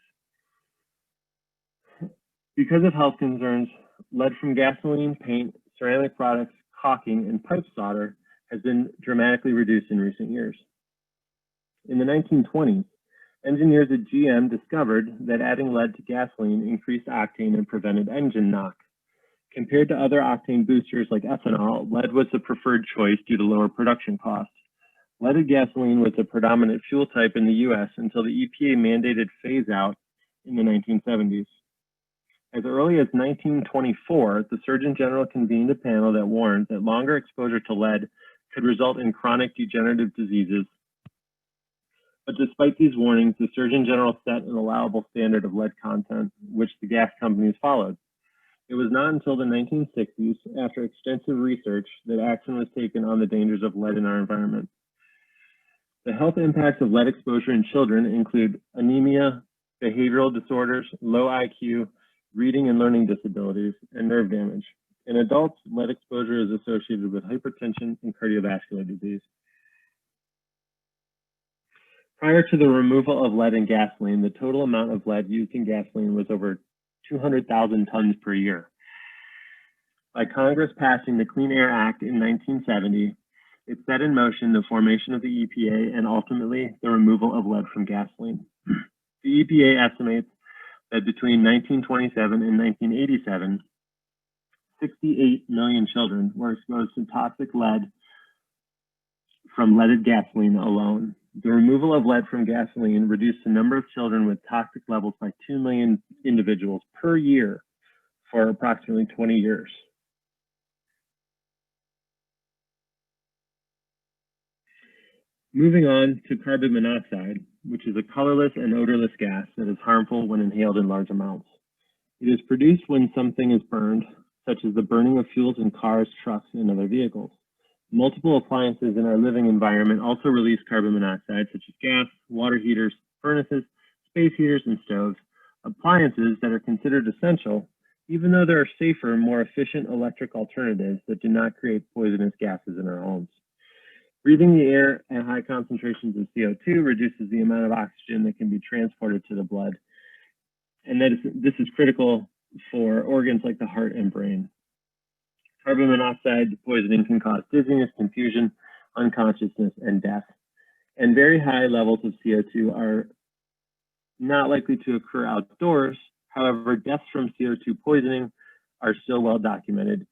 Because of health concerns, lead from gasoline, paint, ceramic products, caulking, and pipe solder has been dramatically reduced in recent years. In the 1920s, engineers at GM discovered that adding lead to gasoline increased octane and prevented engine knock. Compared to other octane boosters like ethanol, lead was the preferred choice due to lower production costs. Leaded gasoline was the predominant fuel type in the US until the EPA mandated phase out in the 1970s. As early as 1924, the Surgeon General convened a panel that warned that longer exposure to lead could result in chronic degenerative diseases. But despite these warnings, the Surgeon General set an allowable standard of lead content, which the gas companies followed. It was not until the 1960s, after extensive research, that action was taken on the dangers of lead in our environment. The health impacts of lead exposure in children include anemia, behavioral disorders, low IQ, reading and learning disabilities, and nerve damage. In adults, lead exposure is associated with hypertension and cardiovascular disease. Prior to the removal of lead in gasoline, the total amount of lead used in gasoline was over 200,000 tons per year. By Congress passing the Clean Air Act in 1970, it set in motion the formation of the EPA and ultimately the removal of lead from gasoline. The EPA estimates that between 1927 and 1987, 68 million children were exposed to toxic lead from leaded gasoline alone. The removal of lead from gasoline reduced the number of children with toxic levels by 2 million individuals per year for approximately 20 years. Moving on to carbon monoxide, which is a colorless and odorless gas that is harmful when inhaled in large amounts. It is produced when something is burned, such as the burning of fuels in cars, trucks, and other vehicles. Multiple appliances in our living environment also release carbon monoxide, such as gas, water heaters, furnaces, space heaters, and stoves. Appliances that are considered essential, even though there are safer, more efficient electric alternatives that do not create poisonous gases in our homes. Breathing the air at high concentrations of CO2 reduces the amount of oxygen that can be transported to the blood. And this is critical for organs like the heart and brain. Carbon monoxide poisoning can cause dizziness, confusion, unconsciousness, and death. And very high levels of CO2 are not likely to occur outdoors. However, deaths from CO2 poisoning are still well documented,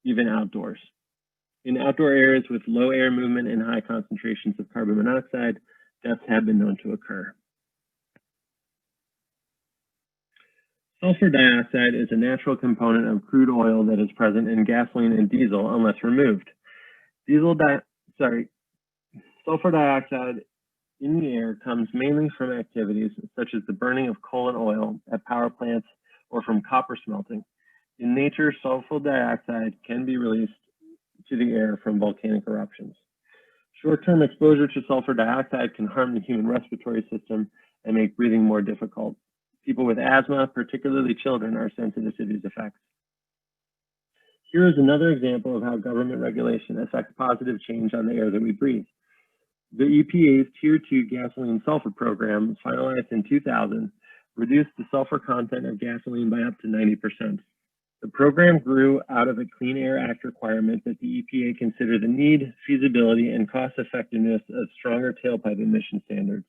even outdoors. In outdoor areas with low air movement and high concentrations of carbon monoxide, deaths have been known to occur. Sulfur dioxide is a natural component of crude oil that is present in gasoline and diesel unless removed. Sulfur dioxide in the air comes mainly from activities such as the burning of coal and oil at power plants or from copper smelting. In nature, sulfur dioxide can be released to the air from volcanic eruptions. Short-term exposure to sulfur dioxide can harm the human respiratory system and make breathing more difficult. People with asthma, particularly children, are sensitive to these effects. Here is another example of how government regulation affects positive change on the air that we breathe. The EPA's Tier 2 gasoline sulfur program, finalized in 2000, reduced the sulfur content of gasoline by up to 90%. The program grew out of a Clean Air Act requirement that the EPA consider the need, feasibility, and cost effectiveness of stronger tailpipe emission standards.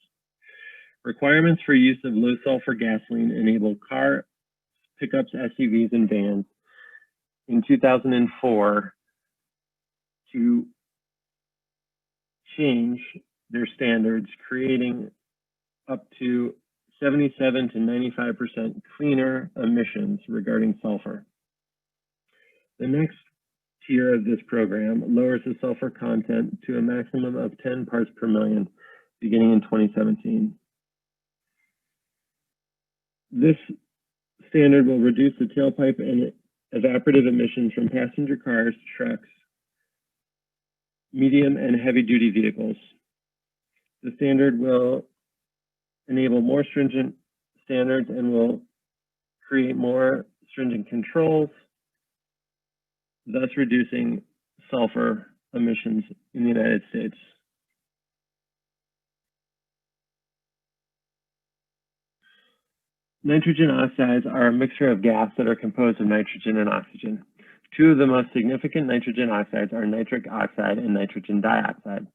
Requirements for use of low sulfur gasoline enable car, pickups, SUVs, and vans in 2004 to change their standards, creating up to 77 to 95% cleaner emissions regarding sulfur. The next tier of this program lowers the sulfur content to a maximum of 10 parts per million, beginning in 2017. This standard will reduce the tailpipe and evaporative emissions from passenger cars, trucks, medium and heavy-duty vehicles. The standard will enable more stringent standards and will create more stringent controls, thus reducing sulfur emissions in the United States. Nitrogen oxides are a mixture of gas that are composed of nitrogen and oxygen. Two of the most significant nitrogen oxides are nitric oxide and nitrogen dioxide.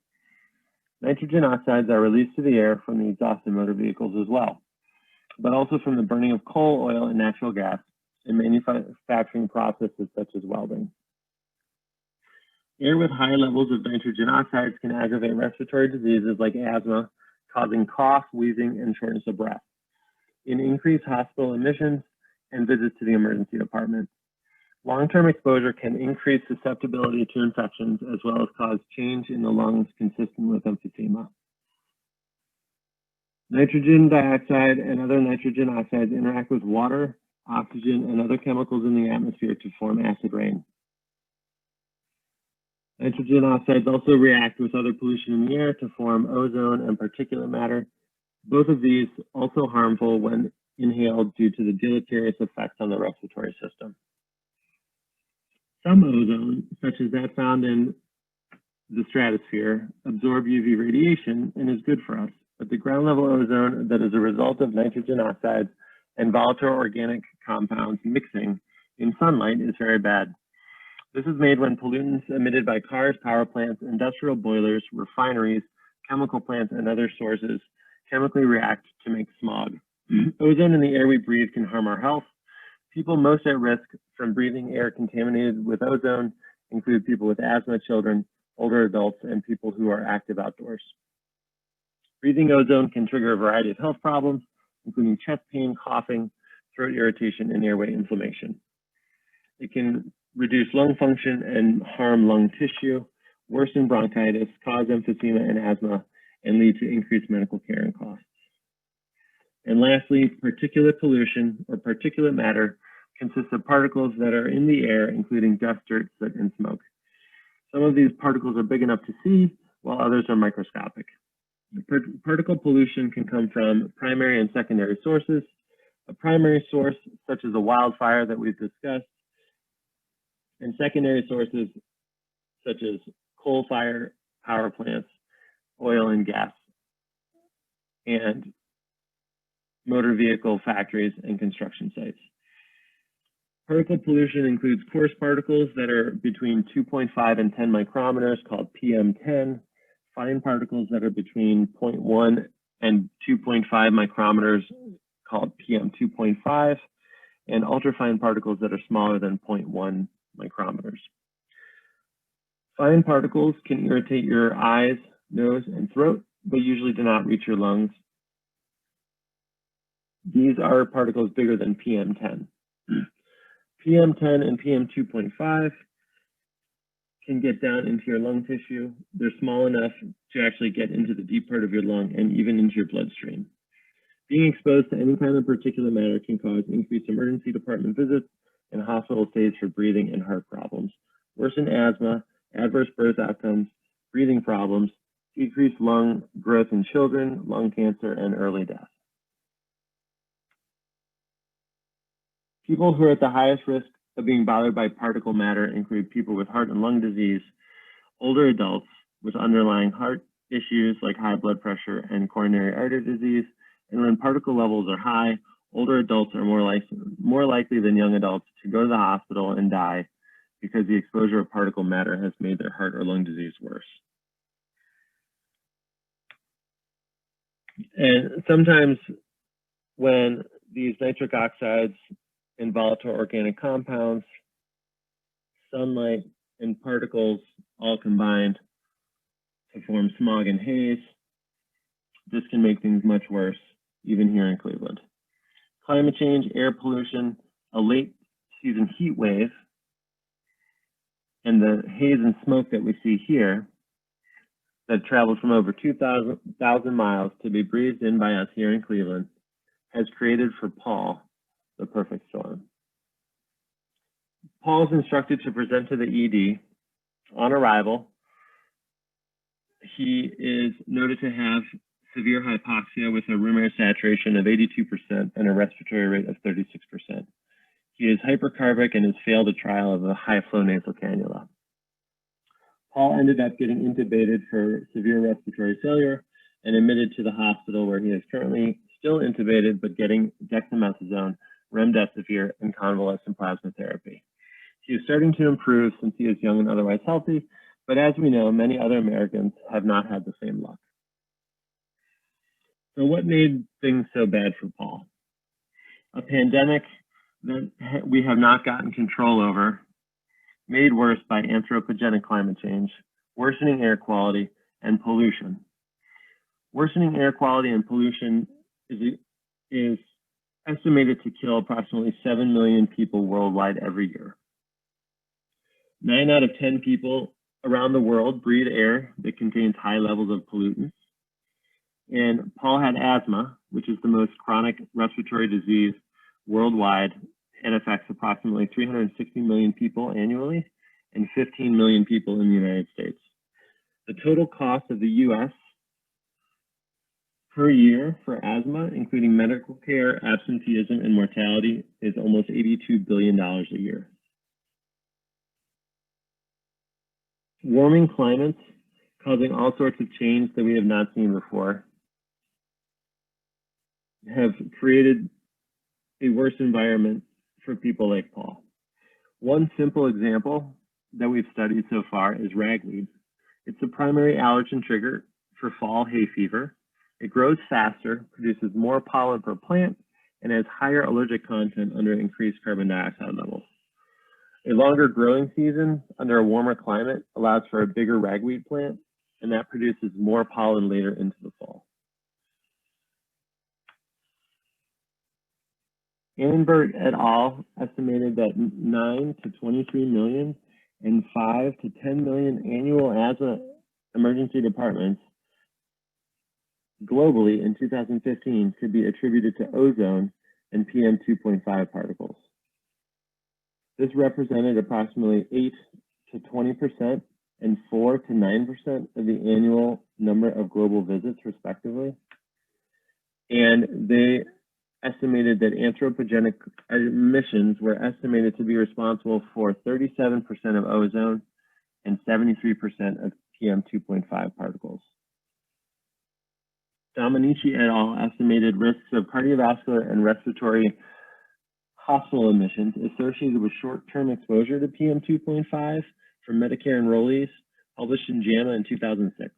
Nitrogen oxides are released to the air from the exhaust of motor vehicles as well, but also from the burning of coal, oil, and natural gas in manufacturing processes such as welding. Air with high levels of nitrogen oxides can aggravate respiratory diseases like asthma, causing cough, wheezing, and shortness of breath, and increase hospital admissions and visits to the emergency department. Long-term exposure can increase susceptibility to infections as well as cause change in the lungs consistent with emphysema. Nitrogen dioxide and other nitrogen oxides interact with water, oxygen, and other chemicals in the atmosphere to form acid rain. Nitrogen oxides also react with other pollution in the air to form ozone and particulate matter. Both of these also harmful when inhaled due to the deleterious effects on the respiratory system. Some ozone, such as that found in the stratosphere, absorb UV radiation and is good for us, but the ground level ozone that is a result of nitrogen oxides and volatile organic compounds mixing in sunlight is very bad. This is made when pollutants emitted by cars, power plants, industrial boilers, refineries, chemical plants, and other sources chemically react to make smog. Ozone in the air we breathe can harm our health. People most at risk from breathing air contaminated with ozone include people with asthma, children, older adults, and people who are active outdoors. Breathing ozone can trigger a variety of health problems, including chest pain, coughing, throat irritation, and airway inflammation. It can reduce lung function and harm lung tissue, worsen bronchitis, cause emphysema and asthma, and lead to increased medical care and costs. And lastly, particulate pollution, or particulate matter, consists of particles that are in the air, including dust, dirt, soot, and smoke. Some of these particles are big enough to see, while others are microscopic. Particle pollution can come from primary and secondary sources. A primary source, such as a wildfire that we've discussed, and secondary sources, such as coal fire, power plants, oil and gas, and motor vehicle factories and construction sites. Particle pollution includes coarse particles that are between 2.5 and 10 micrometers called PM10, fine particles that are between 0.1 and 2.5 micrometers called PM2.5, and ultrafine particles that are smaller than 0.1 micrometers. Fine particles can irritate your eyes, nose, and throat, but usually do not reach your lungs. These are particles bigger than PM10. PM10 and PM2.5 can get down into your lung tissue. They're small enough to actually get into the deep part of your lung and even into your bloodstream. Being exposed to any kind of particulate matter can cause increased emergency department visits and hospital stays for breathing and heart problems, worsen asthma, adverse birth outcomes, breathing problems, decreased lung growth in children, lung cancer, and early death. People who are at the highest risk of being bothered by particle matter include people with heart and lung disease, older adults with underlying heart issues like high blood pressure and coronary artery disease. And when particle levels are high, older adults are more likely than young adults to go to the hospital and die because the exposure of particle matter has made their heart or lung disease worse. And sometimes when these nitric oxides and volatile organic compounds, sunlight, and particles all combined to form smog and haze, this can make things much worse, even here in Cleveland. Climate change, air pollution, a late season heat wave, and the haze and smoke that we see here that traveled from over 2,000 miles to be breathed in by us here in Cleveland has created for Paul the perfect storm. Paul is instructed to present to the ED. On arrival, he is noted to have severe hypoxia with a room air saturation of 82% and a respiratory rate of 36%. He is hypercarbic and has failed a trial of a high flow nasal cannula. Paul ended up getting intubated for severe respiratory failure and admitted to the hospital, where he is currently still intubated but getting dexamethasone, remdesivir, and convalescent plasma therapy. He is starting to improve since he is young and otherwise healthy, but as we know, many other Americans have not had the same luck. So what made things so bad for Paul? A pandemic that we have not gotten control over, made worse by anthropogenic climate change, worsening air quality, and pollution. Worsening air quality and pollution is estimated to kill approximately 7 million people worldwide every year. 9 out of 10 people around the world breathe air that contains high levels of pollutants. And Paul had asthma, which is the most chronic respiratory disease worldwide, and affects approximately 360 million people annually and 15 million people in the United States. The total cost of the US per year for asthma, including medical care, absenteeism, and mortality, is almost $82 billion a year. Warming climates causing all sorts of change that we have not seen before have created a worse environment for people like Paul. One simple example that we've studied so far is ragweed. It's the primary allergen trigger for fall hay fever. It grows faster, produces more pollen per plant, and has higher allergic content under increased carbon dioxide levels. A longer growing season under a warmer climate allows for a bigger ragweed plant, and that produces more pollen later into the fall. Annenberg et al. Estimated that 9 to 23 million and 5 to 10 million annual asthma emergency departments globally in 2015 could be attributed to ozone and PM 2.5 particles. This represented approximately 8 to 20% and 4 to 9% of the annual number of global visits, respectively. And they estimated that anthropogenic emissions were estimated to be responsible for 37% of ozone and 73% of PM 2.5 particles. Dominici et al. Estimated risks of cardiovascular and respiratory hospital admissions associated with short-term exposure to PM 2.5 for Medicare enrollees, published in JAMA in 2006.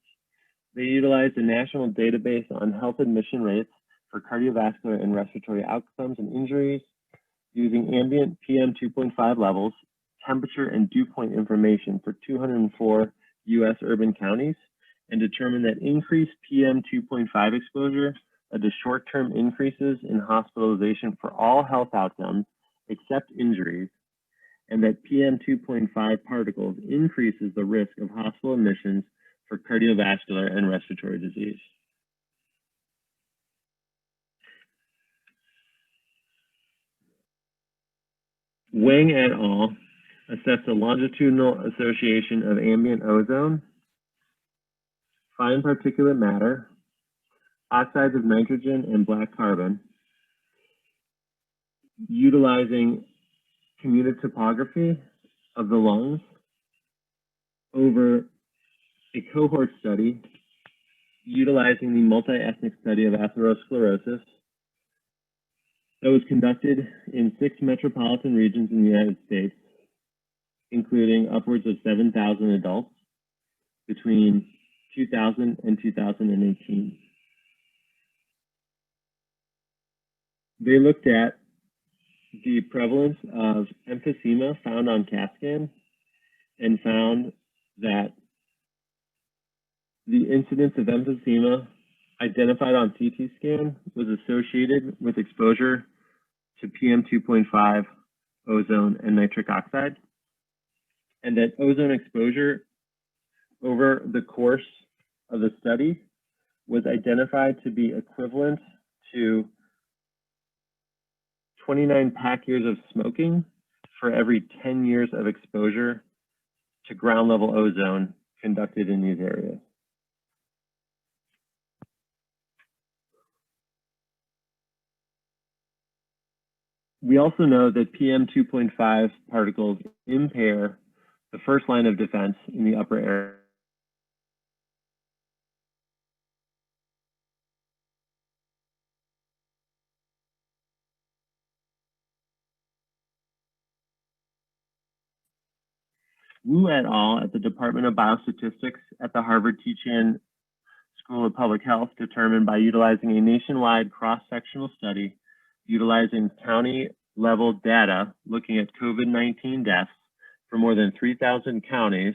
They utilized a national database on health admission rates for cardiovascular and respiratory outcomes and injuries using ambient PM 2.5 levels, temperature, and dew point information for 204 U.S. urban counties, and determined that increased PM 2.5 exposure led to short-term increases in hospitalization for all health outcomes except injuries, and that PM 2.5 particles increases the risk of hospital admissions for cardiovascular and respiratory disease. Wang et al. Assessed a longitudinal association of ambient ozone, fine particulate matter, oxides of nitrogen, and black carbon, utilizing communitopography of the lungs over a cohort study utilizing the multi-ethnic study of atherosclerosis that was conducted in 6 metropolitan regions in the United States, including upwards of 7,000 adults between 2000 and 2018. They looked at the prevalence of emphysema found on CAT scan and found that the incidence of emphysema identified on CT scan was associated with exposure to PM2.5, ozone, and nitric oxide, and that ozone exposure over the course of the study was identified to be equivalent to 29 pack years of smoking for every 10 years of exposure to ground level ozone conducted in these areas. We also know that PM2.5 particles impair the first line of defense in the upper air. Wu et al. At the Department of Biostatistics at the Harvard T-Chan School of Public Health determined by utilizing a nationwide cross-sectional study utilizing county-level data looking at COVID-19 deaths for more than 3,000 counties,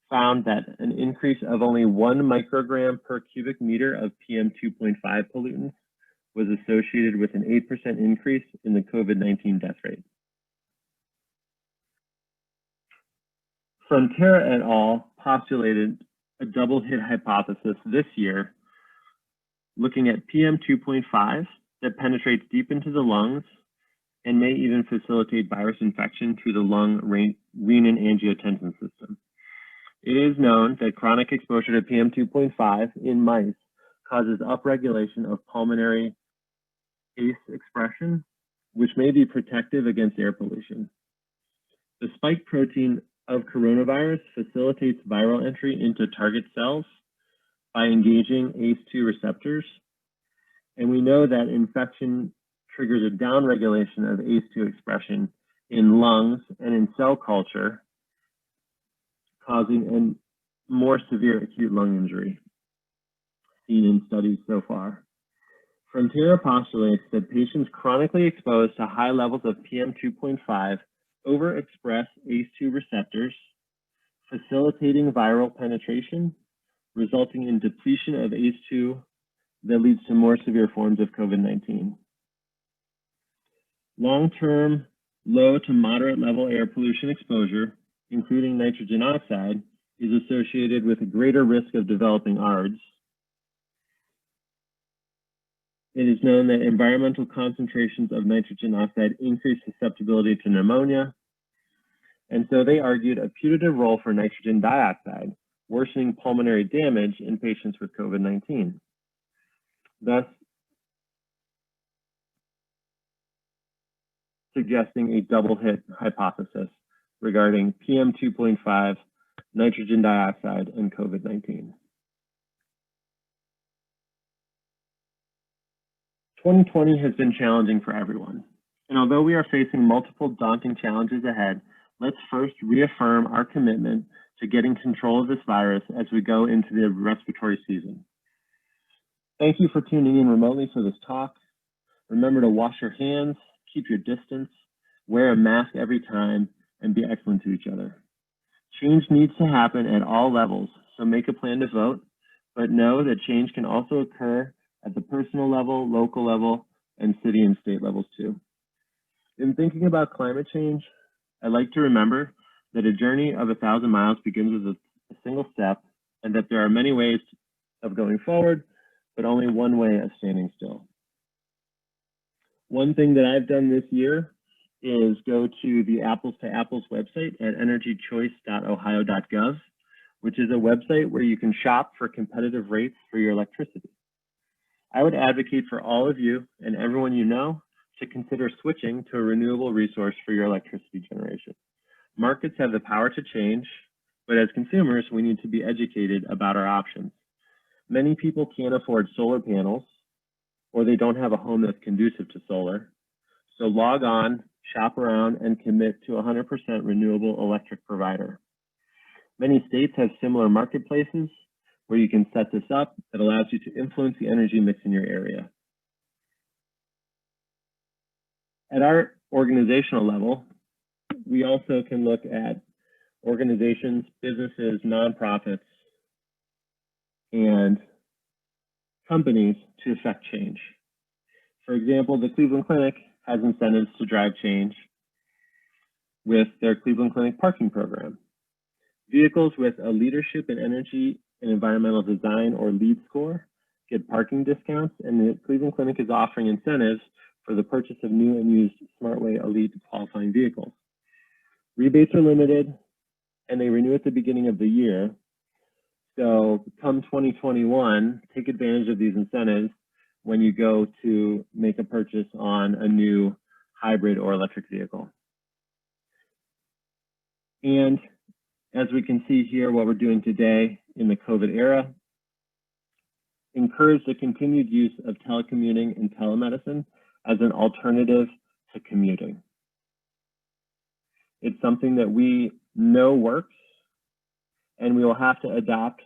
found that an increase of only 1 microgram per cubic meter of PM2.5 pollutants was associated with an 8% increase in the COVID-19 death rate. Frontera et al. Postulated a double hit hypothesis this year, looking at PM2.5 that penetrates deep into the lungs and may even facilitate virus infection through the lung renin-angiotensin system. It is known that chronic exposure to PM2.5 in mice causes upregulation of pulmonary ACE expression, which may be protective against air pollution. The spike protein of coronavirus facilitates viral entry into target cells by engaging ACE2 receptors. And we know that infection triggers a downregulation of ACE2 expression in lungs and in cell culture, causing a more severe acute lung injury seen in studies so far. Frontera postulates that patients chronically exposed to high levels of PM2.5 overexpress ACE2 receptors, facilitating viral penetration, resulting in depletion of ACE2 that leads to more severe forms of COVID-19. Long-term, low to moderate level air pollution exposure, including nitrogen oxide, is associated with a greater risk of developing Ards. It is known that environmental concentrations of nitrogen oxide increase susceptibility to pneumonia. And so they argued a putative role for nitrogen dioxide, worsening pulmonary damage in patients with COVID-19. Thus, suggesting a double hit hypothesis regarding PM2.5, nitrogen dioxide, and COVID-19. 2020 has been challenging for everyone. And although we are facing multiple daunting challenges ahead, let's first reaffirm our commitment to getting control of this virus as we go into the respiratory season. Thank you for tuning in remotely for this talk. Remember to wash your hands, keep your distance, wear a mask every time, and be excellent to each other. Change needs to happen at all levels, so make a plan to vote, but know that change can also occur at the personal level, local level, and city and state levels too. In thinking about climate change, I like to remember that a journey of 1,000 miles begins with a single step, and that there are many ways of going forward, but only one way of standing still. One thing that I've done this year is go to the Apples to Apples website at energychoice.ohio.gov, which is a website where you can shop for competitive rates for your electricity. I would advocate for all of you and everyone you know to consider switching to a renewable resource for your electricity generation. Markets have the power to change, but as consumers, we need to be educated about our options. Many people can't afford solar panels, or they don't have a home that's conducive to solar. So log on, shop around, and commit to a 100% renewable electric provider. Many states have similar marketplaces where you can set this up that allows you to influence the energy mix in your area. At our organizational level, we also can look at organizations, businesses, nonprofits, and companies to affect change. For example, the Cleveland Clinic has incentives to drive change with their Cleveland Clinic parking program. Vehicles with a leadership in energy and environmental design or LEED score get parking discounts, and the Cleveland Clinic is offering incentives for the purchase of new and used SmartWay Elite qualifying vehicles. Rebates are limited and they renew at the beginning of the year. So come 2021, take advantage of these incentives when you go to make a purchase on a new hybrid or electric vehicle. And as we can see here, what we're doing today in the COVID era, encourage the continued use of telecommuting and telemedicine as an alternative to commuting. It's something that we know works, and we will have to adopt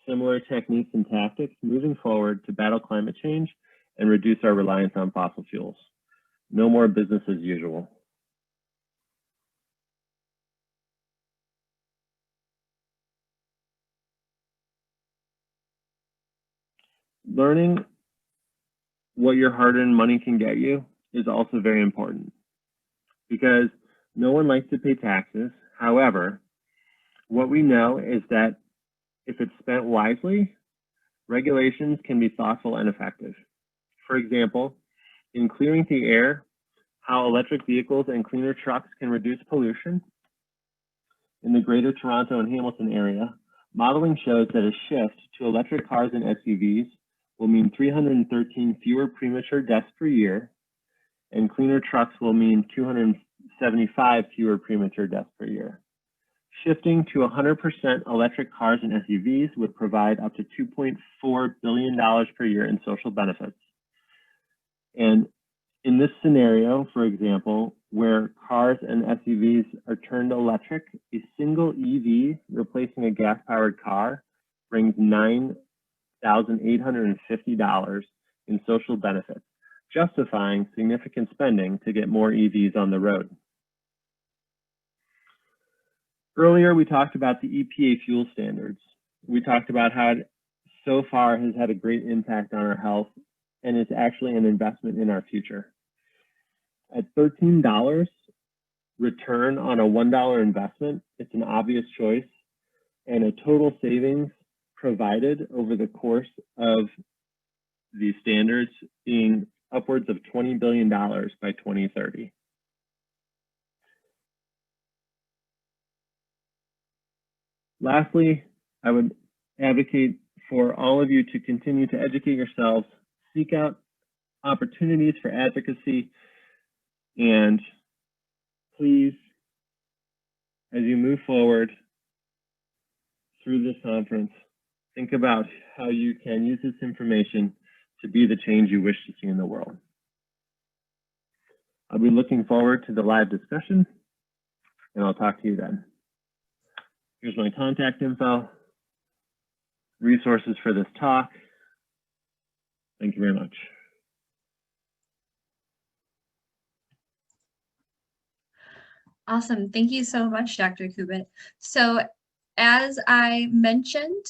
similar techniques and tactics moving forward to battle climate change and reduce our reliance on fossil fuels. No more business as usual. Learning what your hard-earned money can get you is also very important because no one likes to pay taxes. However, what we know is that if it's spent wisely, regulations can be thoughtful and effective. For example, in clearing the air, how electric vehicles and cleaner trucks can reduce pollution. In the Greater Toronto and Hamilton area, modeling shows that a shift to electric cars and SUVs will mean 313 fewer premature deaths per year, and cleaner trucks will mean 275 fewer premature deaths per year. Shifting to 100% electric cars and SUVs would provide up to $2.4 billion per year in social benefits. And in this scenario, for example, where cars and SUVs are turned electric, a single EV replacing a gas-powered car brings $9,850 in social benefits, justifying significant spending to get more EVs on the road. Earlier, we talked about the EPA fuel standards. We talked about how it so far has had a great impact on our health and is actually an investment in our future. At $13 return on a $1 investment, it's an obvious choice and a total savings provided over the course of these standards being upwards of $20 billion by 2030. Lastly, I would advocate for all of you to continue to educate yourselves, seek out opportunities for advocacy, and please, as you move forward through this conference, think about how you can use this information to be the change you wish to see in the world. I'll be looking forward to the live discussion, and I'll talk to you then. Here's my contact info, resources for this talk. Thank you very much. Awesome. Thank you so much, Dr. Kubit. So as I mentioned,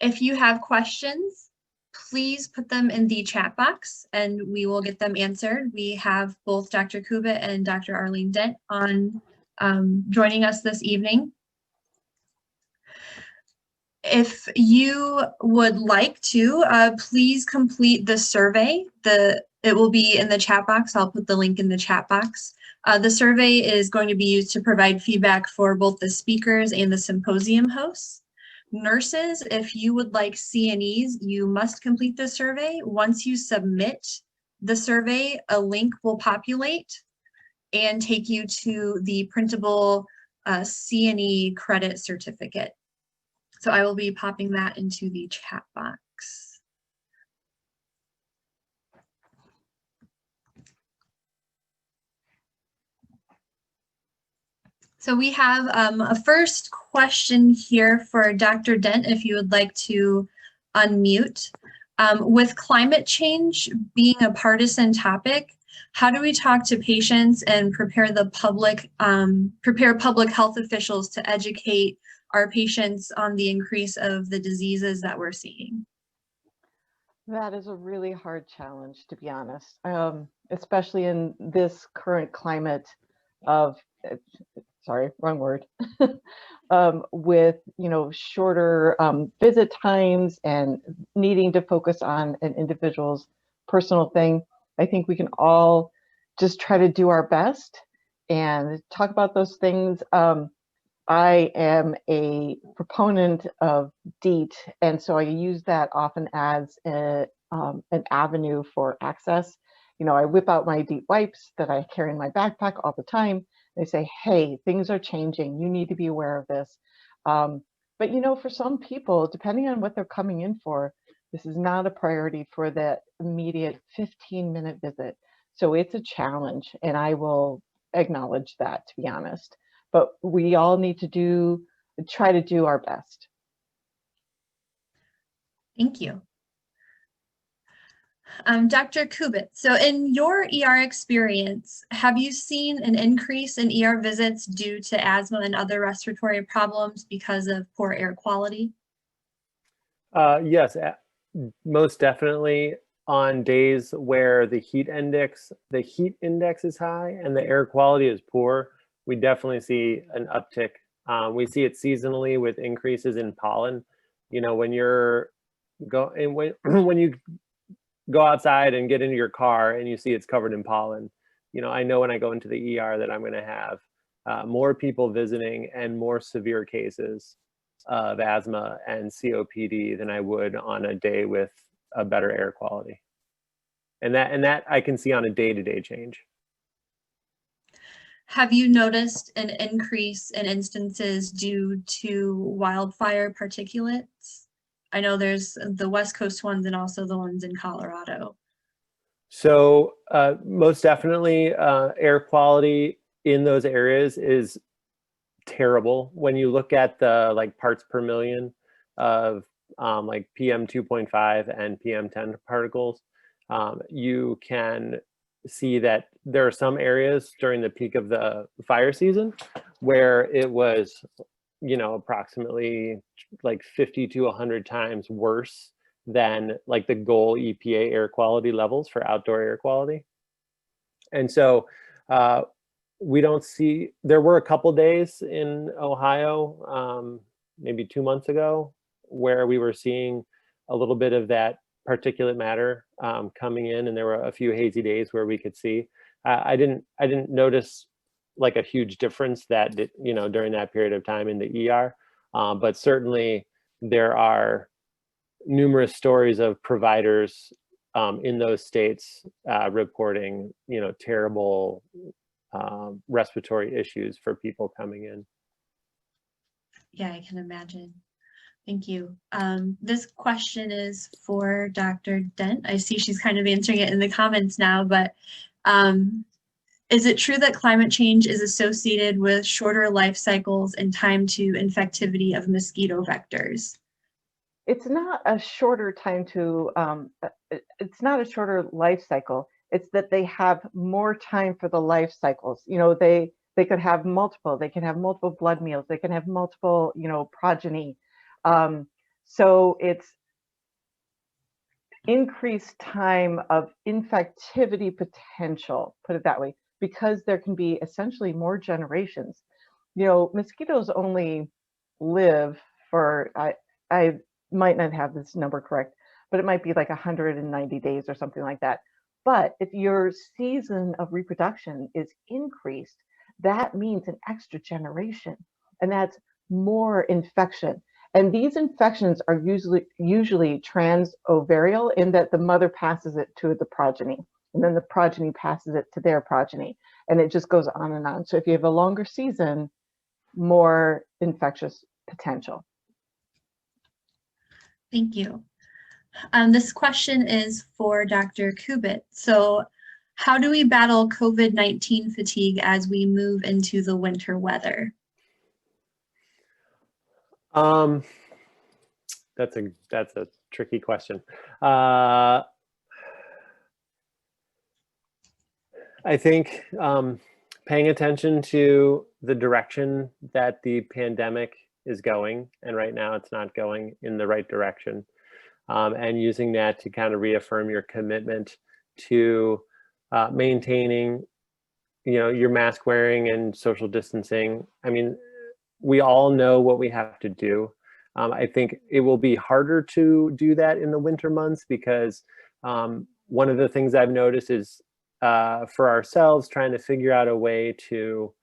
if you have questions, please put them in the chat box and we will get them answered. We have both Dr. Kubit and Dr. Arlene Dent on joining us this evening. If you would like to, please complete the survey. It will be in the chat box. I'll put the link in the chat box. The survey is going to be used to provide feedback for both the speakers and the symposium hosts. Nurses, if you would like CNEs, you must complete the survey. Once you submit the survey, a link will populate and take you to the printable CNE credit certificate. So I will be popping that into the chat box. So we have a first question here for Dr. Dent, if you would like to unmute. With climate change being a partisan topic, how do we talk to patients and prepare the public, prepare public health officials to educate our patients on the increase of the diseases that we're seeing? That is a really hard challenge, to be honest, especially in this current climate of, sorry, wrong word, with, you know, shorter visit times and needing to focus on an individual's personal thing. I think we can all just try to do our best and talk about those things. I am a proponent of DEET, and so I use that often as an avenue for access. You know, I whip out my DEET wipes that I carry in my backpack all the time. They say, hey, things are changing. You need to be aware of this. But, you know, for some people, depending on what they're coming in for, this is not a priority for that immediate 15-minute visit. So it's a challenge, and I will acknowledge that, to be honest. But we all need to try to do our best. Thank you. Dr. Kubit, so in your ER experience, have you seen an increase in ER visits due to asthma and other respiratory problems because of poor air quality? Yes, most definitely. On days where the heat index is high and the air quality is poor, we definitely see an uptick. We see it seasonally with increases in pollen. You know, when when you go outside and get into your car and you see it's covered in pollen, you know, I know when I go into the ER that I'm going to have more people visiting and more severe cases of asthma and COPD than I would on a day with a better air quality. And that I can see on a day-to-day change. Have you noticed an increase in instances due to wildfire particulates? I know there's the West Coast ones and also the ones in Colorado. So most definitely air quality in those areas is terrible. When you look at the like parts per million of like PM 2.5 and PM 10 particles, you can see that there are some areas during the peak of the fire season where it was, you know, approximately like 50 to 100 times worse than like the goal EPA air quality levels for outdoor air quality. And so we don't see, there were a couple days in Ohio, maybe 2 months ago, where we were seeing a little bit of that particulate matter coming in, and there were a few hazy days where we could see. I didn't notice like a huge difference that, you know, during that period of time in the ER, but certainly there are numerous stories of providers in those states reporting, you know, terrible respiratory issues for people coming in. Yeah, I can imagine. Thank you. This question is for Dr. Dent. I see she's kind of answering it in the comments now, but is it true that climate change is associated with shorter life cycles and time to infectivity of mosquito vectors? It's not a shorter time to, it's not a shorter life cycle. It's that they have more time for the life cycles. You know, they could have multiple, they can have multiple blood meals, they can have multiple, you know, progeny. So it's increased time of infectivity potential, put it that way, because there can be essentially more generations. You know, mosquitoes only live for, I might not have this number correct, but it might be like 190 days or something like that. But if your season of reproduction is increased, that means an extra generation, and that's more infection. And these infections are usually trans-ovarial, in that the mother passes it to the progeny, and then the progeny passes it to their progeny, and it just goes on and on. So if you have a longer season, more infectious potential. Thank you. This question is for Dr. Kubit. So How do we battle COVID-19 fatigue as we move into the winter weather? That's a tricky question. I think paying attention to the direction that the pandemic is going, and right now it's not going in the right direction, and using that to kind of reaffirm your commitment to maintaining, your mask wearing and social distancing. I mean, we all know what we have to do. I think it will be harder to do that in the winter months because one of the things I've noticed is for ourselves trying to figure out a way to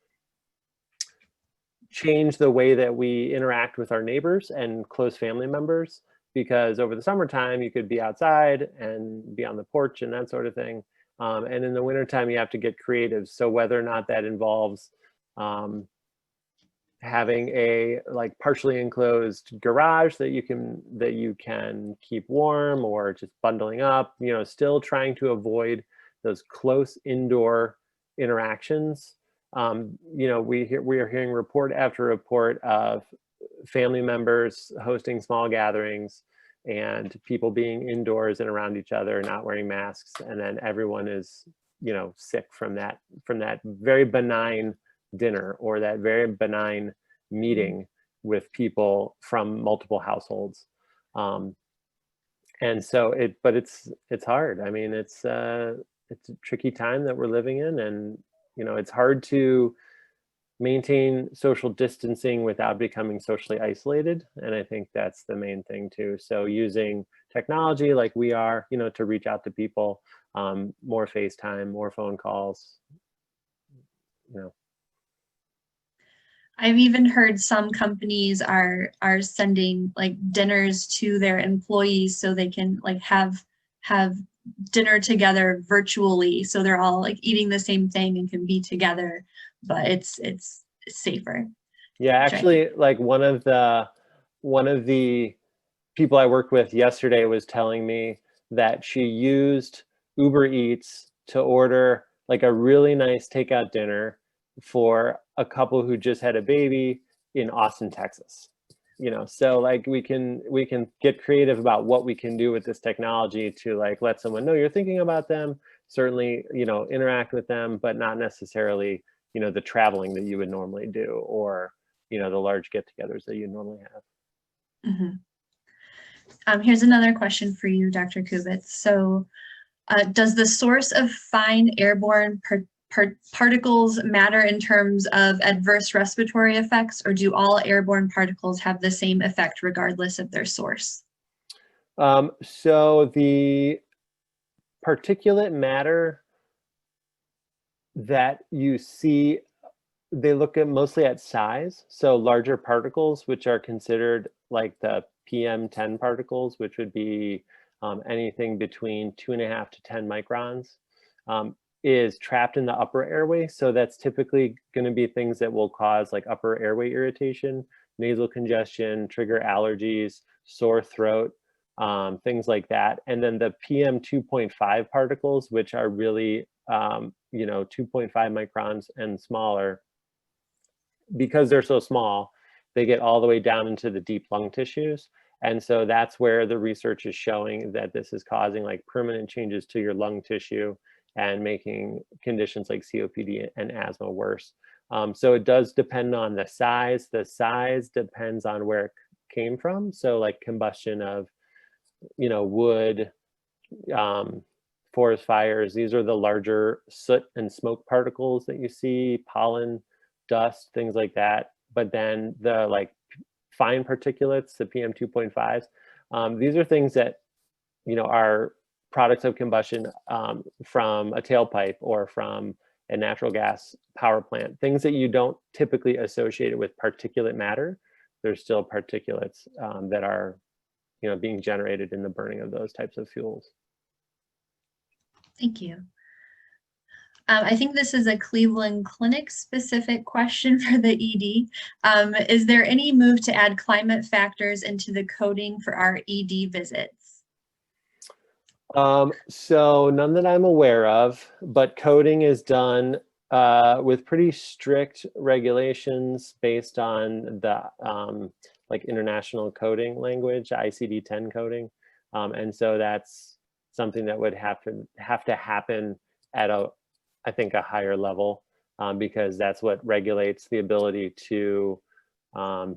change the way that we interact with our neighbors and close family members, because over the summertime you could be outside and be on the porch and that sort of thing. And in the wintertime you have to get creative. So whether or not that involves having a partially enclosed garage that you can keep warm, or just bundling up, still trying to avoid those close indoor interactions. We are hearing report after report of family members hosting small gatherings and people being indoors and around each other, not wearing masks, and then everyone is, sick from that very benign dinner or that very benign meeting with people from multiple households. And so it's hard. I mean, it's a tricky time that we're living in, and it's hard to maintain social distancing without becoming socially isolated. And I think that's the main thing too. So using technology like we are, to reach out to people, more FaceTime, more phone calls, I've even heard some companies are sending dinners to their employees so they can have dinner together virtually, so they're all eating the same thing and can be together, but it's safer. Yeah, actually, one of the people I worked with yesterday was telling me that she used Uber Eats to order a really nice takeout dinner for a couple who just had a baby in Austin, Texas. So we can get creative about what we can do with this technology to let someone know you're thinking about them, certainly, interact with them, but not necessarily, the traveling that you would normally do, or, the large get-togethers that you normally have. Mm-hmm. Here's another question for you, Dr. Kubit. So does the source of fine airborne particles matter in terms of adverse respiratory effects, or do all airborne particles have the same effect regardless of their source? So the particulate matter that you see, they look at mostly at size. So larger particles, which are considered the PM10 particles, which would be anything between 2.5 to 10 microns, is trapped in the upper airway. So that's typically going to be things that will cause upper airway irritation, nasal congestion, trigger allergies, sore throat, things like that. And then the PM 2.5 particles, which are really 2.5 microns and smaller, because they're so small, they get all the way down into the deep lung tissues. And so that's where the research is showing that this is causing permanent changes to your lung tissue and making conditions like COPD and asthma worse. So it does depend on the size. The size depends on where it came from. So combustion of, wood, forest fires, these are the larger soot and smoke particles that you see, pollen, dust, things like that. But then the fine particulates, the PM 2.5s, these are things that, are products of combustion from a tailpipe or from a natural gas power plant, things that you don't typically associate with particulate matter. There's still particulates that are, being generated in the burning of those types of fuels. Thank you. I think this is a Cleveland Clinic specific question for the ED. Is there any move to add climate factors into the coding for our ED visits? So none that I'm aware of, but coding is done with pretty strict regulations based on the like international coding language, ICD-10 coding. And so that's something that would have to happen at I think a higher level, because that's what regulates the ability to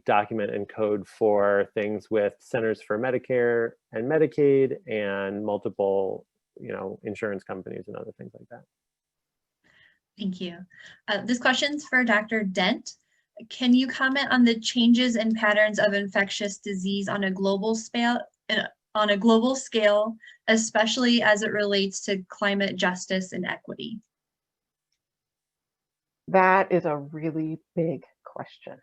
document and code for things with Centers for Medicare and Medicaid and multiple, insurance companies and other things like that. Thank you. This question's for Dr. Dent. Can you comment on the changes and patterns of infectious disease on a global scale, especially as it relates to climate justice and equity? That is a really big question.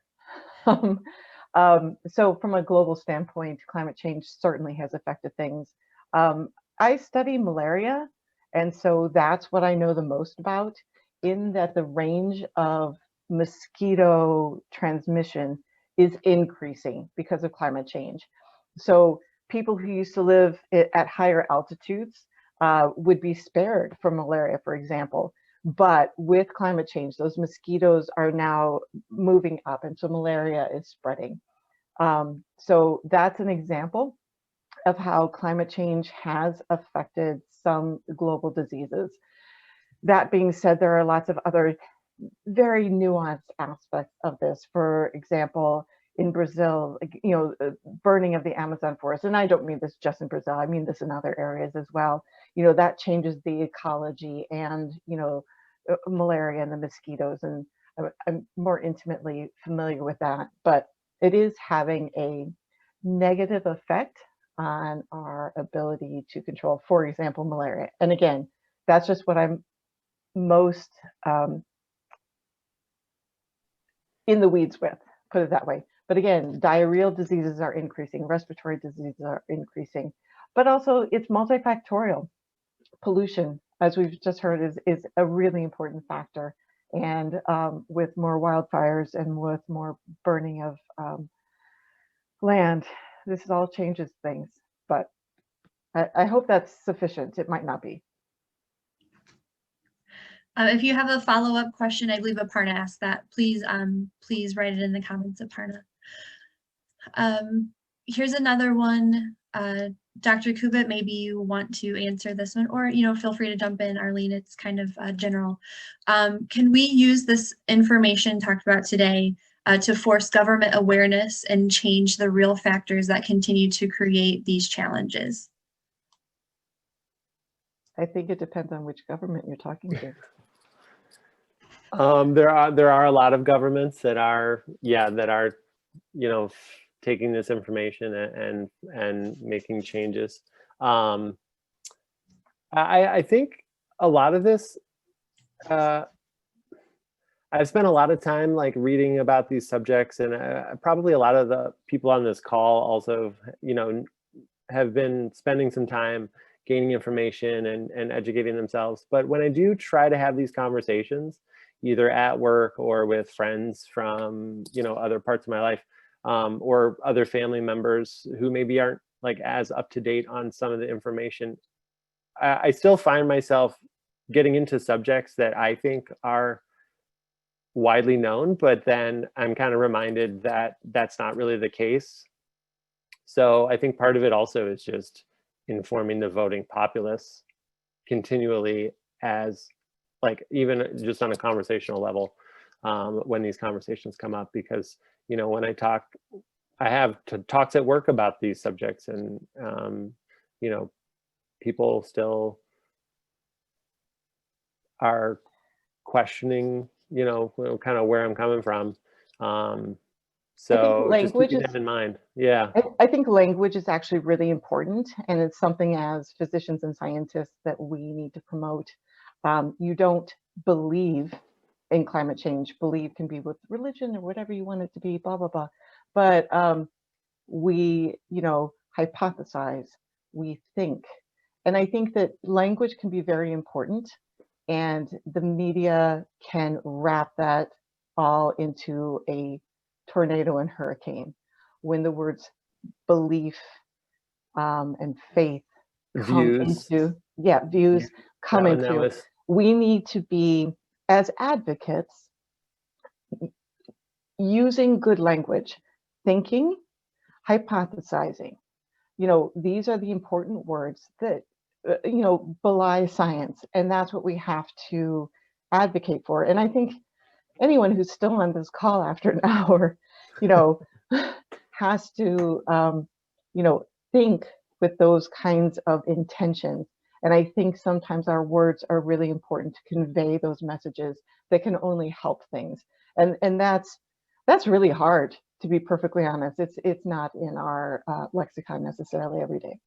So from a global standpoint, climate change certainly has affected things. I study malaria, and so that's what I know the most about, in that the range of mosquito transmission is increasing because of climate change. So people who used to live at higher altitudes would be spared from malaria, for example. But with climate change, those mosquitoes are now moving up, and so malaria is spreading. So that's an example of how climate change has affected some global diseases. That being said, there are lots of other very nuanced aspects of this. For example, in Brazil, burning of the Amazon forest, and I don't mean this just in Brazil, I mean this in other areas as well. That changes the ecology and, malaria and the mosquitoes, and I'm more intimately familiar with that, but it is having a negative effect on our ability to control, for example, malaria. And again, that's just what I'm most in the weeds with, put it that way. But again, diarrheal diseases are increasing, respiratory diseases are increasing, but also it's multifactorial. Pollution, as we've just heard, is a really important factor. And with more wildfires and with more burning of land, this all changes things. But I hope that's sufficient. It might not be. If you have a follow-up question, I believe Aparna asked that. Please write it in the comments, Aparna. Here's another one. Dr. Kubit, maybe you want to answer this one, or feel free to jump in, Arlene. It's kind of general. Can we use this information talked about today to force government awareness and change the real factors that continue to create these challenges? I think it depends on which government you're talking to. There are a lot of governments that are taking this information and making changes. I think a lot of this, I've spent a lot of time reading about these subjects, and probably a lot of the people on this call also, have been spending some time gaining information and educating themselves. But when I do try to have these conversations, either at work or with friends from, other parts of my life, or other family members who maybe aren't as up to date on some of the information, I still find myself getting into subjects that I think are widely known, but then I'm kind of reminded that that's not really the case. So I think part of it also is just informing the voting populace continually, as even just on a conversational level, when these conversations come up, because when I have talks at work about these subjects, and people still are questioning kind of where I'm coming from. So just keeping that in mind. Yeah. I think language is actually really important, and it's something as physicians and scientists that we need to promote. You don't believe in climate change. Believe can be with religion or whatever you want it to be, blah, blah, blah. But we, hypothesize, we think. And I think that language can be very important, and the media can wrap that all into a tornado and hurricane when the words belief and faith come Views. into, views come That into. was, We need to be, as advocates, using good language, thinking, hypothesizing. These are the important words that, belie science. And that's what we have to advocate for. And I think anyone who's still on this call after an hour, has to, think with those kinds of intentions. And I think sometimes our words are really important to convey those messages that can only help things. And that's really hard, to be perfectly honest. It's not in our lexicon necessarily every day.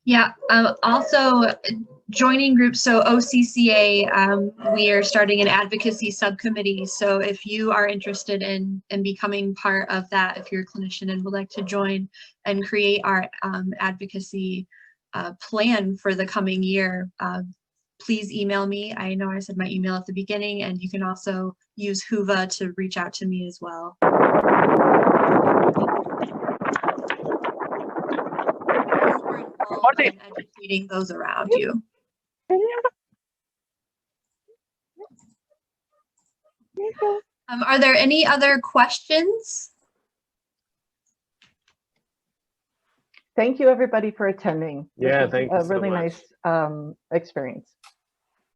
Yeah, also joining groups, so OCCA, we are starting an advocacy subcommittee. So if you are interested in becoming part of that, if you're a clinician and would like to join and create our advocacy plan for the coming year, please email me. I know I said my email at the beginning, and you can also use Whova to reach out to me as well. And educating those around you. Are there any other questions? Thank you, everybody, for attending. yeah, This was thank you a so really much. nice experience.